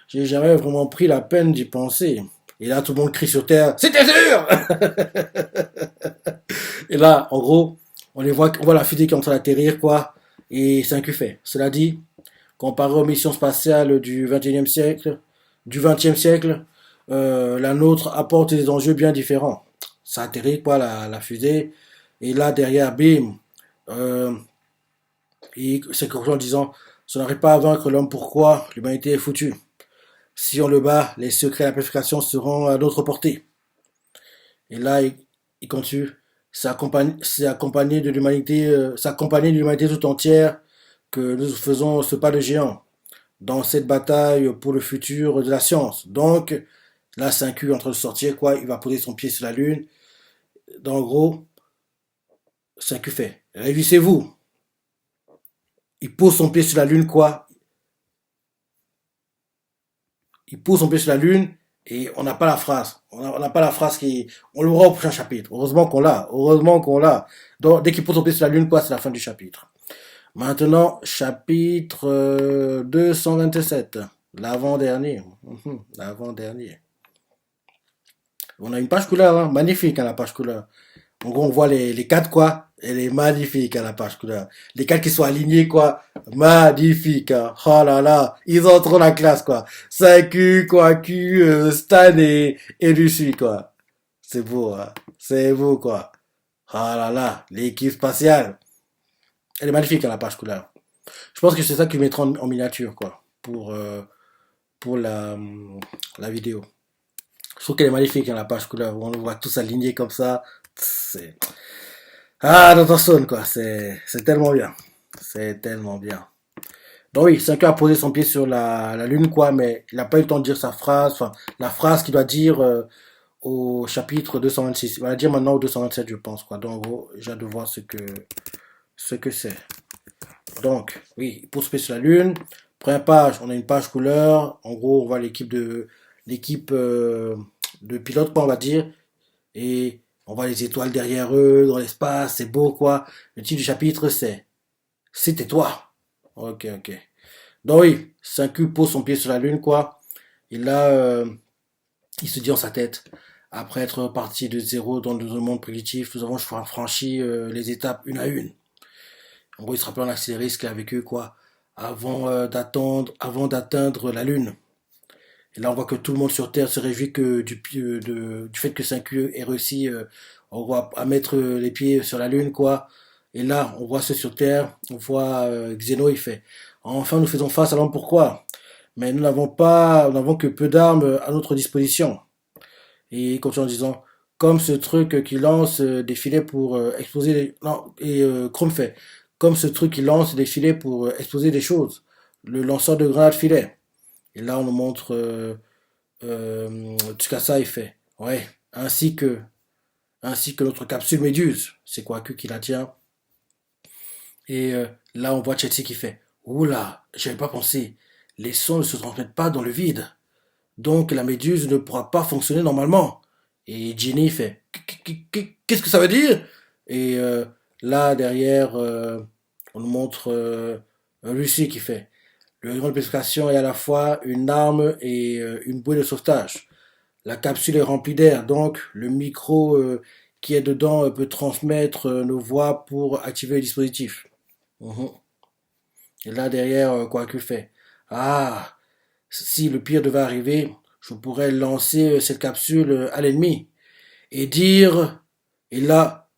J'ai jamais vraiment pris la peine d'y penser. Et là, tout le monde crie sur Terre. C'était sûr! Et là, en gros, on voit la fusée qui est en train d'atterrir, quoi. Et 5U fait. Cela dit, comparé aux missions spatiales du 20e siècle, la nôtre apporte des enjeux bien différents. Ça atterrit, quoi, la fusée. Et là, derrière, bim, euh, c'est conclut en disant, ça n'arrive pas à vaincre l'homme, pourquoi l'humanité est foutue. Si on le bat, les secrets de la purification seront à notre portée. Et là, il continue, c'est accompagné de l'humanité tout entière que nous faisons ce pas de géant dans cette bataille pour le futur de la science. Donc, là, 5U est en train de sortir, quoi. Il va poser son pied sur la Lune. Dans le gros, 5U fait. Réjouissez-vous. Il pose son pied sur la Lune, quoi. Il pose son pied sur la Lune et on n'a pas la phrase. On n'a pas la phrase on l'aura au prochain chapitre. Heureusement qu'on l'a. Heureusement qu'on l'a. Donc, dès qu'il pose son pied sur la Lune, quoi, c'est la fin du chapitre. Maintenant, chapitre 227. L'avant-dernier. L'avant-dernier. On a une page couleur, hein. Magnifique, hein, la page couleur. En gros, on voit les quatre, quoi. Elle est magnifique, hein, la page couleur. Les quatre qui sont alignés, quoi. Magnifique, hein. Oh là là. Ils ont trop la classe, quoi. 5Q, quoi, Q, Stan et Lucie, quoi. C'est beau, hein. C'est beau, quoi. Oh là là. L'équipe spatiale. Elle est magnifique, hein, la page couleur. Je pense que c'est ça qu'ils mettront en miniature, quoi. Pour la vidéo. Je trouve qu'elle est magnifique, hein, la page couleur. On le voit tous alignés comme ça. C'est... Ah, Dr. Stone, quoi. C'est tellement bien. C'est tellement bien. Donc oui, 5 a posé son pied sur la lune, quoi, mais il n'a pas eu le temps de dire sa phrase, enfin, la phrase qu'il doit dire au chapitre 226. Il va la dire maintenant au 227, je pense, quoi. Donc, en gros, j'ai hâte de voir ce que c'est. Donc, oui, il pose son pied sur la lune. Première page, on a une page couleur. En gros, on voit l'équipe de pilotes, quoi, on va dire. Et on voit les étoiles derrière eux, dans l'espace, c'est beau, quoi. Le titre du chapitre, c'est C'était toi. Ok, ok. Donc oui, 5Q pose son pied sur la lune, quoi. Et là, il se dit en sa tête, Après être parti de zéro dans le monde primitif, nous avons franchi les étapes une à une. En gros, il se rappelle en accéléré ce qu'il a vécu, quoi, avant d'atteindre la Lune. Et là, on voit que tout le monde sur Terre se réjouit du fait que 5Q ait réussi en gros, à mettre les pieds sur la Lune, quoi. Et là, on voit ceux sur Terre, on voit Xeno, il fait. Enfin, nous faisons face à l'homme, pourquoi? Mais nous n'avons que peu d'armes à notre disposition. Et il continue en disant, comme ce truc qui lance des filets pour exploser les... Non, et Chrome fait, comme ce truc qui lance des filets pour exploser des choses. Le lanceur de grenades filet. Et là, on nous montre Tsukasa, il fait, ouais, ainsi que notre capsule Méduse. C'est quoi qui la tient? Et là, on voit Chelsea qui fait, oula, j'avais pas pensé. Les sons ne se transmettent pas dans le vide. Donc la méduse ne pourra pas fonctionner normalement. Et Ginny fait qu'est-ce que ça veut dire? Et là derrière, on nous montre Lucie qui fait le rayon de pescation est à la fois une arme et une bouée de sauvetage. La capsule est remplie d'air, donc le micro qui est dedans peut transmettre nos voix pour activer le dispositif. Mhm. Et là derrière, quoi que fait? Ah, si le pire devait arriver, je pourrais lancer cette capsule à l'ennemi et dire, et là,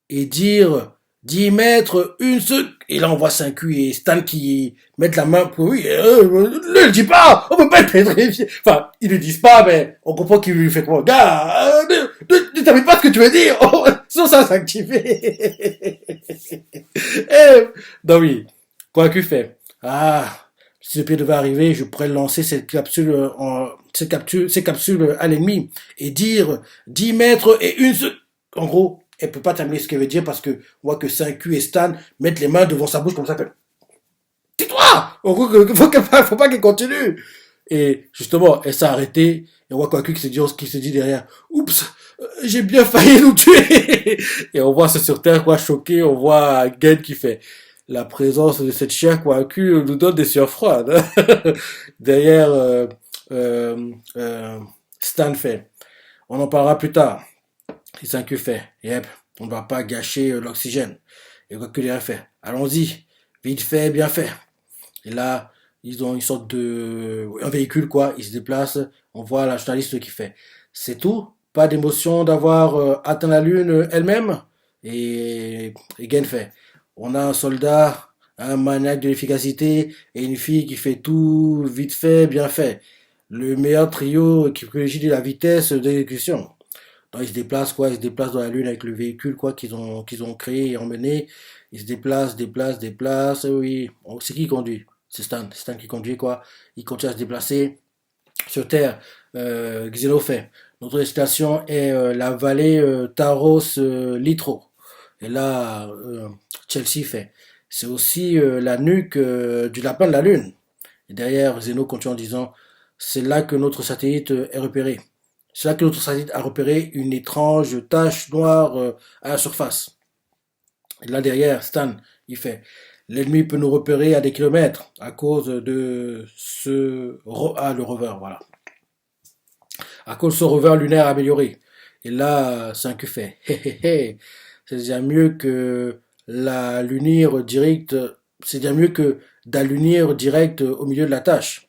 et dire, d'y mettre une seule. Et là, on voit 5Q et Stan qui mettent la main pour oui, ne le dis pas, on peut pas être pétrifié. Enfin, ils ne disent pas, mais on comprend qu'il lui fait quoi. Gars, ne t'avais pas ce que tu veux dire, sinon ça va s'activer. Eh, non oui, quoi qu'il fait. Ah, si le pire devait arriver, je pourrais lancer ces capsules à l'ennemi et dire 10 mètres et une seule. En gros, elle peut pas terminer ce qu'elle veut dire parce que on voit que 5Q et Stan mettent les mains devant sa bouche comme ça. Tais-toi! En gros, faut pas qu'elle continue. Et justement, elle s'est arrêtée et on voit Kwaku qui se dit derrière, oups, j'ai bien failli nous tuer. Et on voit ça sur Terre, quoi, choqué, on voit Gen qui fait, la présence de cette chère Kwaku nous donne des sueurs froides. Derrière, Stan fait, on en parlera plus tard. Et 5Q fait, yep, on ne va pas gâcher l'oxygène. Et Kwaku derrière fait, allons-y, vite fait, bien fait. Et là, ils ont une sorte de... un véhicule, quoi. Ils se déplacent. On voit la journaliste qui fait. C'est tout? Pas d'émotion d'avoir atteint la Lune elle-même? Et Gen fait. On a un soldat, un maniaque de l'efficacité et une fille qui fait tout vite fait, bien fait. Le meilleur trio qui privilégie la vitesse d'exécution. Donc, ils se déplacent, quoi. Ils se déplacent dans la Lune avec le véhicule, quoi, qu'ils ont créé et emmené. Ils se déplacent. Oui, c'est qui conduit? C'est Stan qui conduit, quoi. Il continue à se déplacer. Sur Terre, Xeno fait. Notre destination est la vallée Taros Litro. Et là, Chelsea fait. C'est aussi la nuque du lapin de la Lune. Et derrière, Xeno continue en disant, c'est là que notre satellite est repéré. C'est là que notre satellite a repéré une étrange tache noire à la surface. Et là derrière, Stan, il fait, l'ennemi peut nous repérer à des kilomètres à cause de le rover, voilà. À cause de ce rover lunaire amélioré. Et là, 5 fait, hé hé hé, c'est déjà mieux que la lunir direct, c'est déjà mieux que d'allunir direct au milieu de la tâche.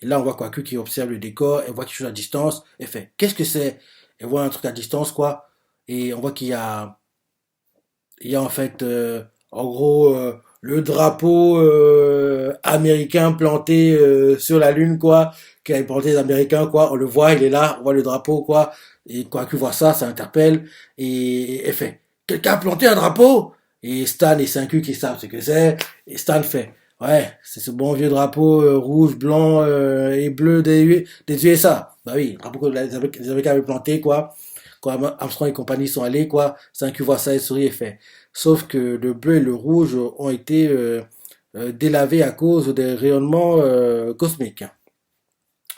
Et là, on voit Kwaku qui observe le décor, elle voit quelque chose à distance, elle fait, qu'est-ce que c'est? Elle voit un truc à distance, quoi. Et on voit il y a en fait, en gros, le drapeau américain planté sur la Lune, quoi, qui a été planté les Américains, quoi. On le voit, il est là, on voit le drapeau, quoi. Et quoi que voit ça, ça interpelle. Et elle fait, quelqu'un a planté un drapeau? Et Stan et 5 qui savent ce que c'est. Et Stan fait, ouais, c'est ce bon vieux drapeau rouge, blanc et bleu des USA. Bah oui, drapeau que les Américains avaient planté, quoi. Quand Armstrong et compagnie sont allés, quoi. 5 voit ça et sourit et fait. Sauf que le bleu et le rouge ont été délavés à cause des rayonnements cosmiques.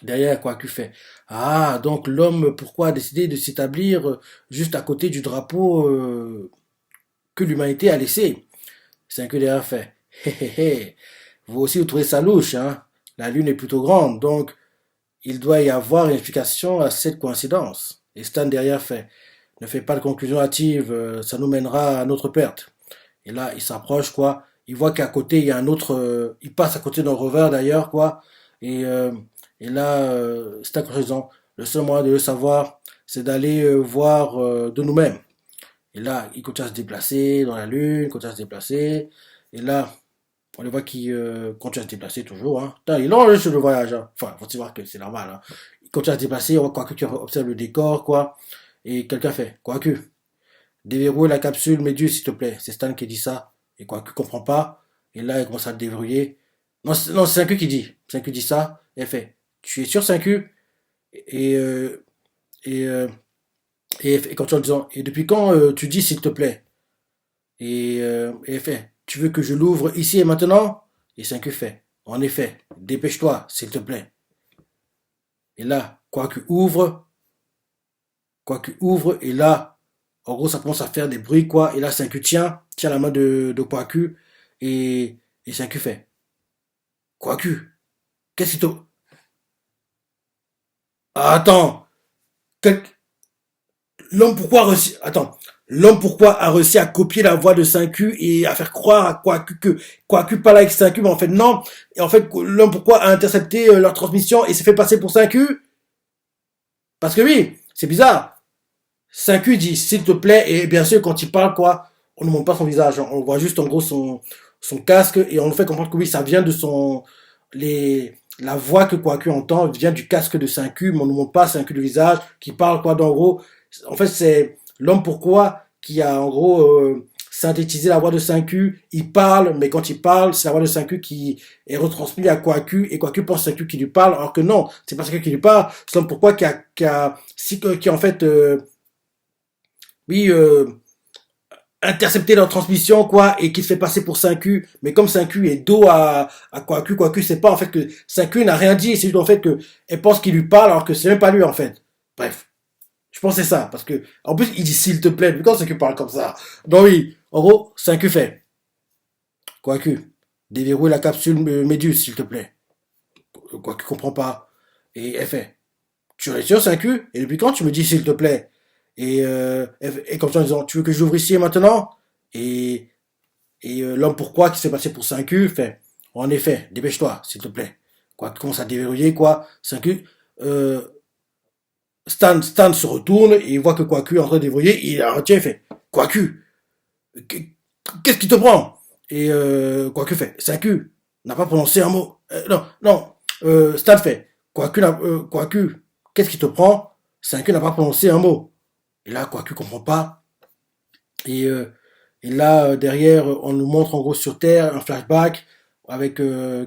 Derrière, quoi qu'il fait. Ah, donc l'homme, pourquoi a décidé de s'établir juste à côté du drapeau que l'humanité a laissé? C'est un que derrière fait. Hé hé hé. Vous aussi, vous trouvez ça louche, hein? La Lune est plutôt grande, donc il doit y avoir une explication à cette coïncidence. Et Stan derrière fait, ne fait pas de conclusion hâtive, ça nous mènera à notre perte. Et là, il s'approche, quoi. Il voit qu'à côté, il y a un autre, il passe à côté d'un rover d'ailleurs, quoi. Et, euh, et là, Stan raison. Le seul moyen de le savoir, c'est d'aller voir de nous-mêmes. Et là, il continue à se déplacer dans la Lune, il continue à se déplacer. Et là, on le voit qui continue à se déplacer toujours. Hein. Putain, il est long sur le voyage. Hein. Enfin, faut-il voir que c'est normal. Hein. Il continue à se déplacer, on voit quoi que tu observes le décor, quoi. Et quelqu'un fait, quoi que, déverrouille la capsule Méduse, s'il te plaît. C'est Stan qui dit ça. Et quoi que comprend pas. Et là, il commence à le déverrouiller. Non, c'est 5Q qui dit. 5Q dit ça. Et elle fait, tu es sûr 5Q? Et, et, euh, et quand tu en disant, et depuis quand tu dis s'il te plaît? Et elle fait, tu veux que je l'ouvre ici et maintenant? Et 5Q fait, en effet, dépêche-toi, s'il te plaît. Et là, quoi que ouvre, et là, en gros, ça commence à faire des bruits, quoi. Et là, 5Q tient la main de Quaku, et 5Q fait, Quaku, qu'est-ce que tu... Ah, attends, quel- l'homme pourquoi a réussi... Attends, l'homme pourquoi a réussi à copier la voix de 5Q et à faire croire à Quaku que Quaku parle avec 5Q, mais en fait non. Et en fait, l'homme pourquoi a intercepté leur transmission et s'est fait passer pour 5Q? Parce que oui, c'est bizarre. 5Q dit s'il te plaît, et bien sûr quand il parle quoi, on ne montre pas son visage, on voit juste en gros son casque et on nous fait comprendre que oui, ça vient de la voix que Quaku entend vient du casque de 5Q, mais on ne montre pas 5Q le visage, qui parle quoi, d'en gros, en fait c'est l'homme pourquoi qui a en gros synthétisé la voix de 5Q, il parle, mais quand il parle, c'est la voix de 5Q qui est retransmise à Quaku, et Quaku pense 5Q qui lui parle, alors que non, c'est pas 5Q qui lui parle, c'est l'homme pourquoi qui a en fait oui, intercepter leur transmission, quoi, et qui se fait passer pour 5Q, mais comme 5Q est dos à Quaku sait pas, en fait, que 5Q n'a rien dit, c'est juste, en fait, que elle pense qu'il lui parle, alors que c'est même pas lui, en fait. Bref. Je pense que c'est ça, parce que, en plus, il dit s'il te plaît, mais quand 5Q parle comme ça? Donc oui, en gros, 5Q fait, Quaku, déverrouille la capsule Méduse, s'il te plaît. Quaku comprend pas. Et elle fait, tu es sûr, 5Q? Et depuis quand tu me dis s'il te plaît? Et comme ça en disant, tu veux que j'ouvre ici et maintenant? Et, et l'homme pourquoi qui s'est passé pour 5Q fait, en effet, dépêche-toi, s'il te plaît. Quoi, tu commences à déverrouiller, quoi. 5Q, euh, Stan se retourne et il voit que Quaku est en train de déverrouiller, il la retient, il fait, Quaku, qu'est-ce qui te prend? Et Quaku fait, 5Q, n'a pas prononcé un mot. Non, non, Stan fait, Quaku, qu'est-ce qui te prend? 5Q n'a pas prononcé un mot. Et là, Quaku comprend pas. Et, euh, et là, derrière, on nous montre en gros sur Terre un flashback avec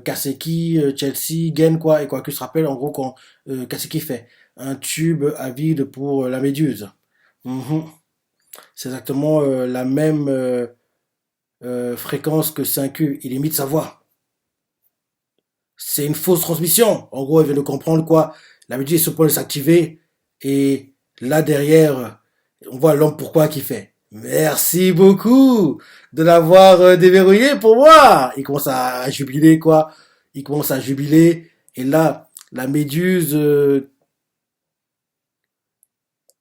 Kaseki, Chelsea, Gen, quoi, et quoi que se rappelle, en gros, quand Kaseki fait un tube à vide pour la méduse. Mhm. C'est exactement la même fréquence que 5Q. Il imite sa voix. C'est une fausse transmission. En gros, il vient de comprendre quoi. La méduse est sur le point de s'activer. Et là, derrière, on voit l'homme pourquoi qui fait. Merci beaucoup de l'avoir déverrouillé pour moi. Il commence à jubiler quoi. Il commence à jubiler et là la méduse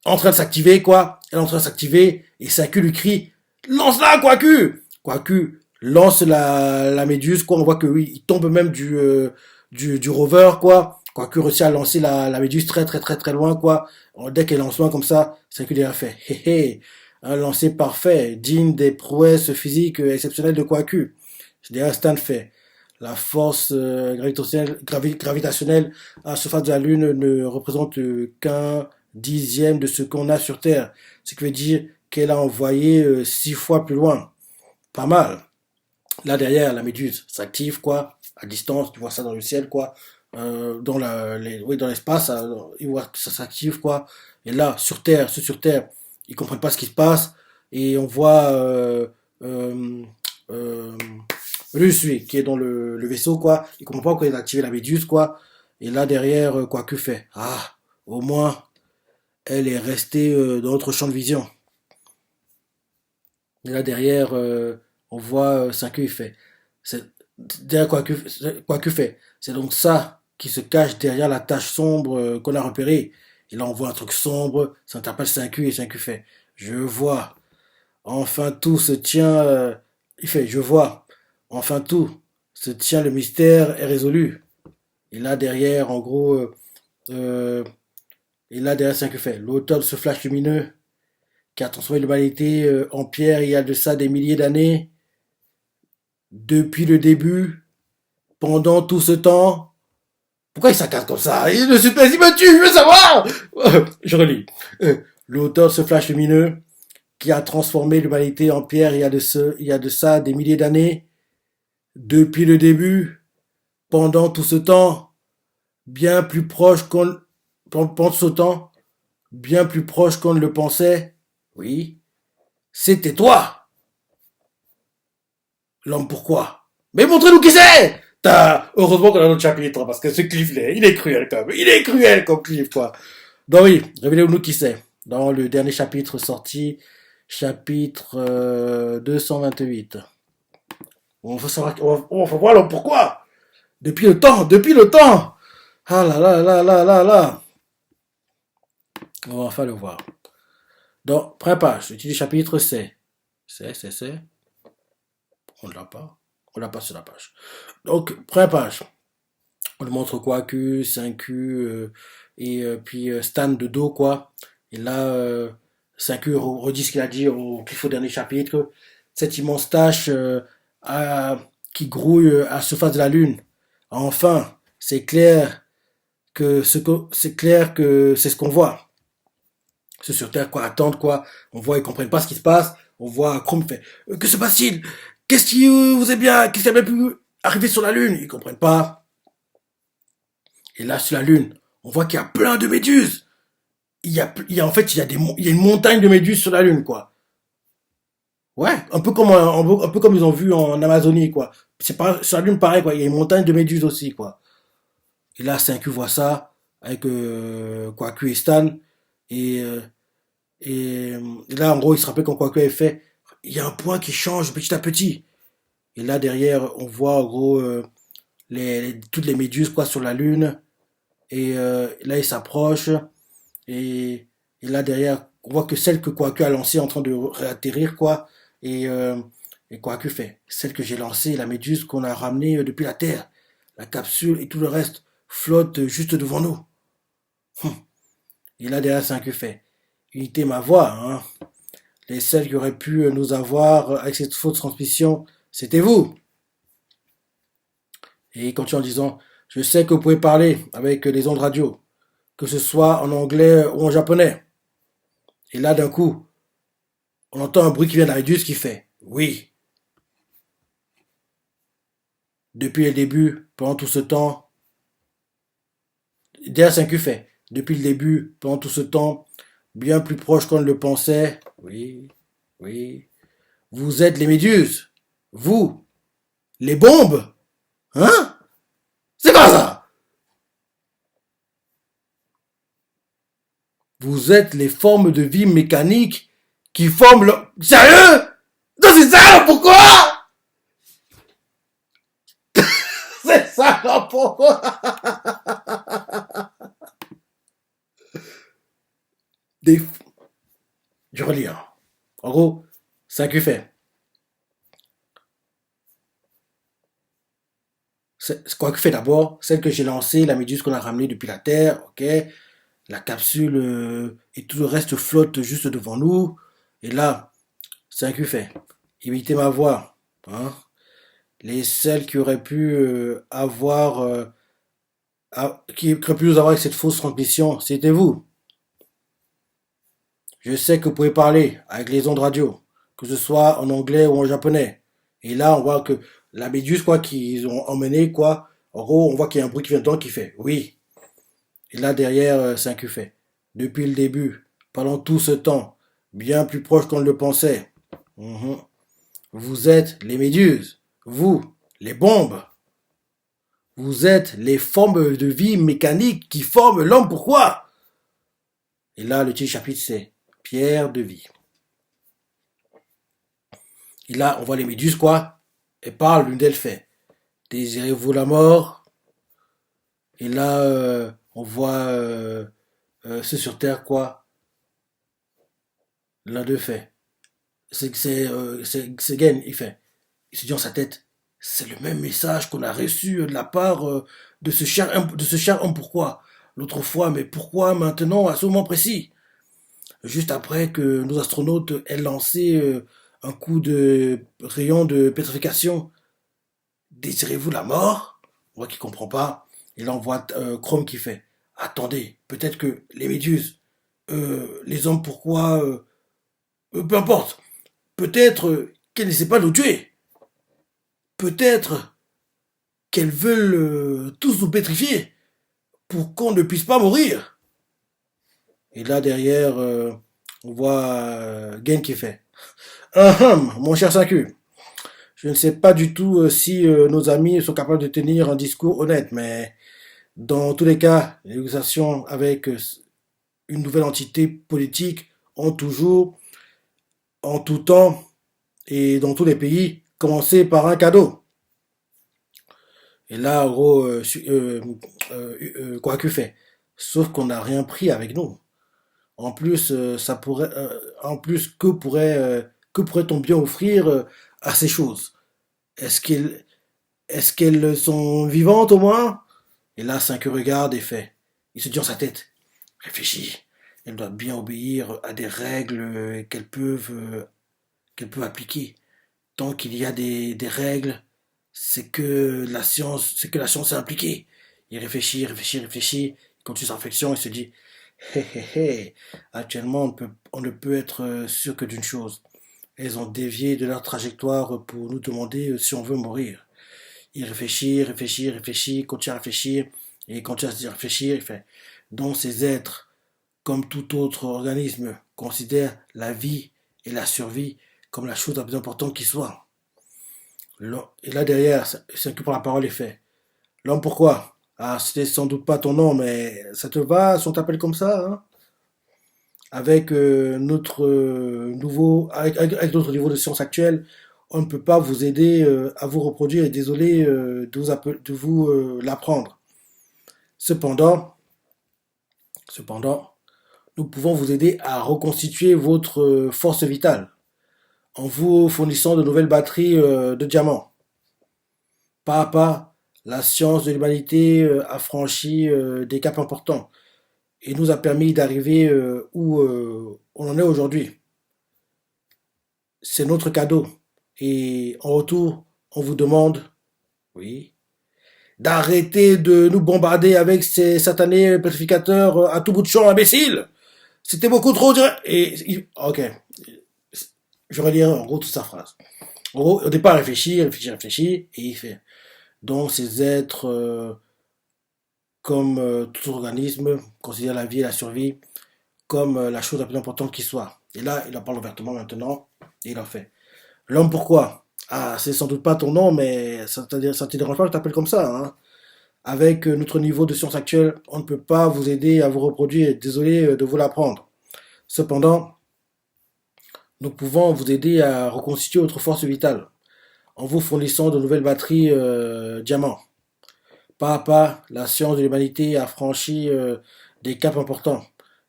en train de s'activer quoi. Elle est en train de s'activer et Saku lui crie lance-la Quaku. Quaku lance la méduse quoi. On voit que oui il tombe même du rover quoi. Quaku réussit à lancer la méduse très très très très loin quoi. Dès qu'elle lance loin comme ça, Saku derrière fait hé hé. Un lancer parfait, digne des prouesses physiques exceptionnelles de Quaku. Derrière Stan fait. La force gravitationnelle à la surface de la Lune ne représente qu'un dixième de ce qu'on a sur Terre. Ce qui veut dire qu'elle a envoyé 6 fois plus loin. Pas mal. Là derrière, la méduse s'active, quoi, à distance, tu vois ça dans le ciel, quoi. Oui, dans l'espace, ils voient que ça s'active, quoi. Et là, sur Terre, ceux sur Terre, ils comprennent pas ce qui se passe. Et on voit euh, euh, Russe, lui, qui est dans le vaisseau, quoi. Il comprend pas qu'on a activé la méduse, quoi. Et là derrière, quoi que fait. Ah, au moins, elle est restée dans notre champ de vision. Et là derrière, on voit 5 il fait. C'est, derrière quoi que fait. C'est donc ça qui se cache derrière la tache sombre qu'on a repérée. Et là, on voit un truc sombre, ça interpelle 5Q et 5Q fait. Je vois. Enfin tout se tient. Il fait, je vois. Enfin tout se tient, le mystère est résolu. Et là derrière, en gros, euh, et là derrière, 5Q fait. L'auteur de ce flash lumineux qui a transformé l'humanité en pierre il y a de ça des milliers d'années, depuis le début, pendant tout ce temps. Pourquoi il s'accade comme ça? Il ne suspense, il me tue, je veux savoir. Je relis. L'auteur de ce flash lumineux qui a transformé l'humanité en pierre il y a de ça des milliers d'années, depuis le début, pendant tout ce temps, bien plus proche qu'on, pendant ce temps, bien plus proche qu'on ne le pensait. Oui, c'était toi, l'homme pourquoi. Mais montrez-nous qui c'est. Heureusement qu'on a notre chapitre, parce que ce Cliff-là, il est cruel quand même. Il est cruel comme Cliff, quoi. Donc oui, révélez-nous qui c'est. Dans le dernier chapitre sorti, chapitre 228. On veut savoir, on va voir l'homme pourquoi. Depuis le temps. Ah là là là là là là. On va enfin le voir. Donc, première page, le titre du chapitre c'est. On ne l'a pas. On l'a pas sur la page. Donc, première page. On nous montre quoi Q, 5Q et puis Stan de dos quoi. Et là, 5Q redit ce qu'il a dit au dernier chapitre. Cette immense tache qui grouille à la surface de la Lune. Enfin, c'est clair que c'est ce qu'on voit. C'est sur Terre quoi, attendre quoi. On voit, ils comprennent pas ce qui se passe. On voit Chrome fait que se passe-t-il? Qu'est-ce qui vous est bien? Qu'est-ce qui a bien pu arriver sur la Lune? Ils comprennent pas. Et là, sur la Lune, on voit qu'il y a plein de méduses. En fait, il y a une montagne de méduses sur la Lune, quoi. Ouais, un peu comme ils ont vu en Amazonie, quoi. C'est pas sur la Lune pareil, quoi. Il y a une montagne de méduses aussi, quoi. Et là, 5Q voit ça avec Kwaku et Stan. Et, euh, et là, en gros, il se rappelle quand Kwaku avait fait, il y a un point qui change petit à petit. Et là, derrière, on voit en gros toutes les méduses, quoi, sur la Lune. Et là, il s'approche. Et, et là derrière, on voit que celle que Kwaku a lancée est en train de réatterrir, quoi. Et, euh, et Kwaku fait, celle que j'ai lancée, la méduse qu'on a ramenée depuis la Terre. La capsule et tout le reste flotte juste devant nous. Et là derrière, c'est un que fait. Unité ma voix, hein. Les seuls qui auraient pu nous avoir avec cette fausse transmission, c'était vous. Et il continue en disant, je sais que vous pouvez parler avec les ondes radio, que ce soit en anglais ou en japonais. Et là, d'un coup, on entend un bruit qui vient de la méduse qui fait oui. Depuis le début, pendant tout ce temps, derrière 5Q fait depuis le début, pendant tout ce temps, bien plus proche qu'on ne le pensait. Oui, oui. Vous êtes les méduses. Vous, les bombes. Hein? C'est quoi ça? Vous êtes les formes de vie mécaniques qui forment le... Sérieux? Non, c'est ça, pourquoi? C'est ça, pourquoi? Des... Je relis, hein. En gros, 5Q fait. C'est quoi que fait d'abord? Celle que j'ai lancée, la méduse qu'on a ramenée depuis la Terre, ok? La capsule et tout le reste flotte juste devant nous. Et là, c'est un que fait. Imitez ma voix. Hein? Les celles qui auraient pu qui auraient pu nous avoir avec cette fausse transmission, c'était vous. Je sais que vous pouvez parler avec les ondes radio, que ce soit en anglais ou en japonais. Et là, on voit que la méduse, quoi, qu'ils ont emmené, quoi, en gros, on voit qu'il y a un bruit qui vient dedans qui fait oui. Et là, derrière, c'est un que fait. Depuis le début, pendant tout ce temps, bien plus proche qu'on ne le pensait. Mhm. Vous êtes les méduses. Vous, les bombes. Vous êtes les formes de vie mécaniques qui forment l'homme. Pourquoi? Et là, le petit chapitre, c'est pierre de vie. Et là, on voit les méduses, quoi. Elles parlent, l'une d'elles fait. Désirez-vous la mort? Et là, on voit ce sur Terre, quoi, l'un d'eux fait. C'est Gain, il fait. Il se dit dans sa tête, c'est le même message qu'on a reçu de la part de ce cher homme. Pourquoi l'autre fois, mais pourquoi maintenant, à ce moment précis? Juste après que nos astronautes aient lancé un coup de rayon de pétrification. Désirez-vous la mort? On voit qu'il comprend pas. Et là, on voit Chrome qui fait. Attendez, peut-être que les méduses, les hommes, pourquoi, peu importe. Peut-être qu'elles n'essaient pas de nous tuer. Peut-être qu'elles veulent tous nous pétrifier pour qu'on ne puisse pas mourir. Et là, derrière, on voit Gain qui fait. Mon cher 5U, je ne sais pas du tout si nos amis sont capables de tenir un discours honnête, mais dans tous les cas, les négociations avec une nouvelle entité politique ont toujours, en tout temps et dans tous les pays, commencé par un cadeau. Et là, en gros, quoi que fait. Sauf qu'on n'a rien pris avec nous. En plus, que pourrait-on bien offrir à ces choses? Est-ce qu'elles, est-ce qu'elles sont vivantes au moins? Et là, 5 regarde et fait. Il se dit dans sa tête. Réfléchis. Elle doit bien obéir à des règles qu'elle peut appliquer. Tant qu'il y a des règles, c'est que la science est impliquée. Il réfléchit, réfléchit, réfléchit. Il continue sa réflexion et se dit, hé hé hé, actuellement on ne peut être sûr que d'une chose. Elles ont dévié de leur trajectoire pour nous demander si on veut mourir. Il réfléchit, réfléchit, réfléchit, continue à réfléchir, et il continue à se dire réfléchir, il fait. Donc ces êtres, comme tout autre organisme, considèrent la vie et la survie comme la chose la plus importante qui soit. Et là derrière, c'est qui prend la parole et fait. L'homme pourquoi? Ah, c'était sans doute pas ton nom, mais ça te va si on t'appelle comme ça, hein? Avec avec notre niveau de science actuel, on ne peut pas vous aider à vous reproduire et désolé de vous l'apprendre. Cependant, cependant, nous pouvons vous aider à reconstituer votre force vitale en vous fournissant de nouvelles batteries de diamants. Pas à pas, la science de l'humanité a franchi des caps importants et nous a permis d'arriver où on en est aujourd'hui. C'est notre cadeau. Et en retour, on vous demande, oui, d'arrêter de nous bombarder avec ces satanés pétrificateurs à tout bout de champ, imbéciles. C'était beaucoup trop direct. Ok, je vais relire en gros toute sa phrase. En gros, au départ, réfléchit, et il fait. Donc, ces êtres, comme tout organisme, considèrent la vie et la survie comme la chose la plus importante qui soit. Et là, il en parle ouvertement maintenant, et il en fait. L'homme pourquoi? Ah, c'est sans doute pas ton nom, mais ça te dérange pas que je t'appelle comme ça, hein? Avec notre niveau de science actuelle, on ne peut pas vous aider à vous reproduire. Désolé de vous l'apprendre. Cependant, nous pouvons vous aider à reconstituer votre force vitale en vous fournissant de nouvelles batteries diamants. Pas à pas, la science de l'humanité a franchi des caps importants.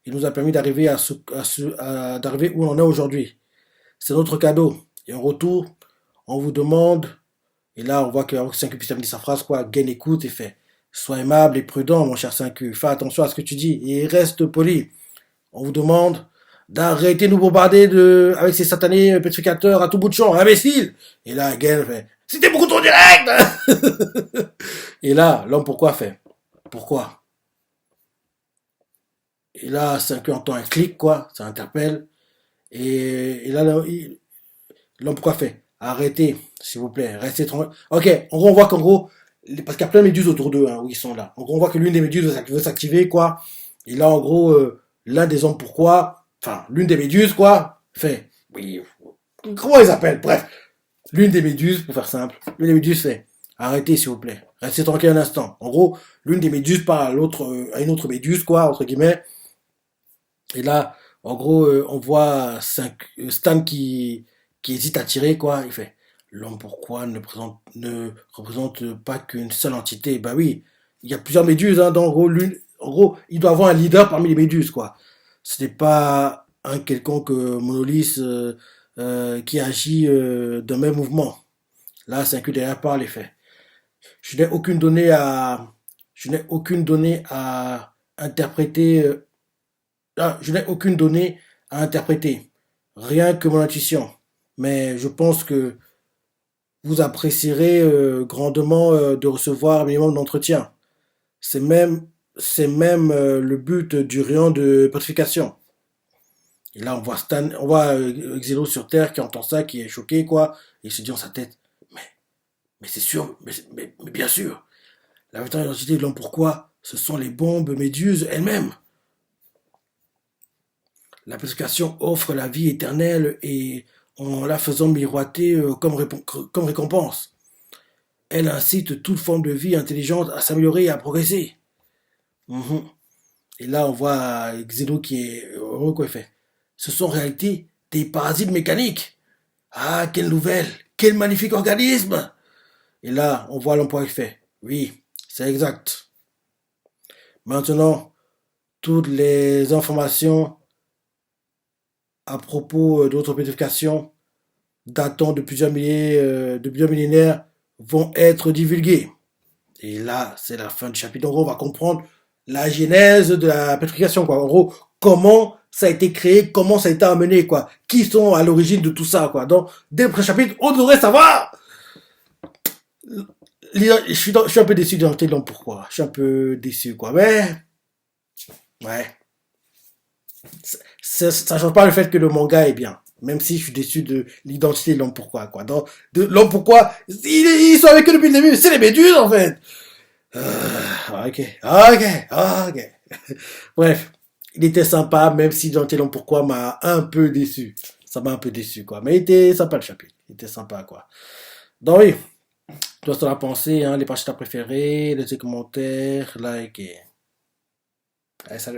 Il nous a permis d'arriver d'arriver où on en est aujourd'hui. C'est notre cadeau. Et en retour, on vous demande. Et là, on voit que avant que 5Q puisse terminer sa phrase, quoi, Gain écoute et fait. Sois aimable et prudent, mon cher 5Q. Fais attention à ce que tu dis et reste poli. On vous demande d'arrêter de nous bombarder avec ces satanés pétrificateurs à tout bout de champ, imbécile. Et là, Gain fait. C'était beaucoup trop direct. Et là, l'homme pourquoi fait. Pourquoi? Et là, 5Q entend un clic, quoi, ça interpelle. Et là, l'homme pourquoi fait. Arrêtez, s'il vous plaît, restez tranquille. Ok, en gros, on voit qu'en gros, parce qu'il y a plein de méduses autour d'eux, hein, où ils sont là. En gros, on voit que l'une des méduses veut s'activer, quoi. Et là, en gros, l'un des hommes pourquoi, enfin, l'une des méduses, quoi, fait, oui, comment ils appellent? Bref, l'une des méduses, pour faire simple, l'une des méduses fait, arrêtez, s'il vous plaît, restez tranquille un instant. En gros, l'une des méduses parle à une autre méduse, quoi, entre guillemets. Et là, en gros, on voit Stan qui hésite à tirer, quoi. Il fait, l'homme pourquoi ne représente pas qu'une seule entité? Bah oui, Il y a plusieurs méduses, hein, donc en gros, il doit avoir un leader parmi les méduses, quoi. Ce n'est pas un quelconque monolithe qui agit d'un même mouvement. Là, c'est inclus derrière par les faits. Je n'ai aucune donnée à, je n'ai aucune donnée à interpréter. Je n'ai aucune donnée à interpréter. Rien que mon intuition. Mais je pense que vous apprécierez grandement de recevoir un minimum d'entretien. C'est même, c'est même le but du rayon de purification. Et là, on voit Xeno sur Terre qui entend ça, qui est choqué, quoi. Et il se dit dans sa tête, mais, mais c'est sûr, mais bien sûr. La véritable identité de l'homme pourquoi, ce sont les bombes méduses elles-mêmes. La purification offre la vie éternelle et en la faisant miroiter comme récompense. Elle incite toute forme de vie intelligente à s'améliorer et à progresser. Mhm. Et là, on voit Xeno qui est heureux quoi il fait. Ce sont en réalité des parasites mécaniques. Ah, quelle nouvelle! Quel magnifique organisme! Et là, on voit l'emploi qui fait. Oui, c'est exact. Maintenant, toutes les informations à propos d'autres pétrifications datant de plusieurs millénaires vont être divulguées. Et là, c'est la fin du chapitre. En gros, on va comprendre la genèse de la pétrification, quoi. En gros, comment ça a été créé, comment ça a été amené, quoi. Qui sont à l'origine de tout ça, quoi. Donc, dès le premier chapitre, on devrait savoir. Je suis un peu déçu de l'identité de l'homme pourquoi. Je suis un peu déçu, quoi. Mais, ouais. Ça change pas le fait que le manga est bien. Même si je suis déçu de l'identité de l'homme pourquoi, quoi. Donc, de l'homme pourquoi, ils sont avec eux depuis le début. C'est les méduses, en fait. Ok. Bref, il était sympa, même si l'identité de l'homme pourquoi m'a un peu déçu. Ça m'a un peu déçu, quoi. Mais il était sympa le chapitre. Il était sympa, quoi. Donc oui, toi, ça l'a pensé, hein, les pages que t'as préférées, laissez commentaires, like et... Allez, salut.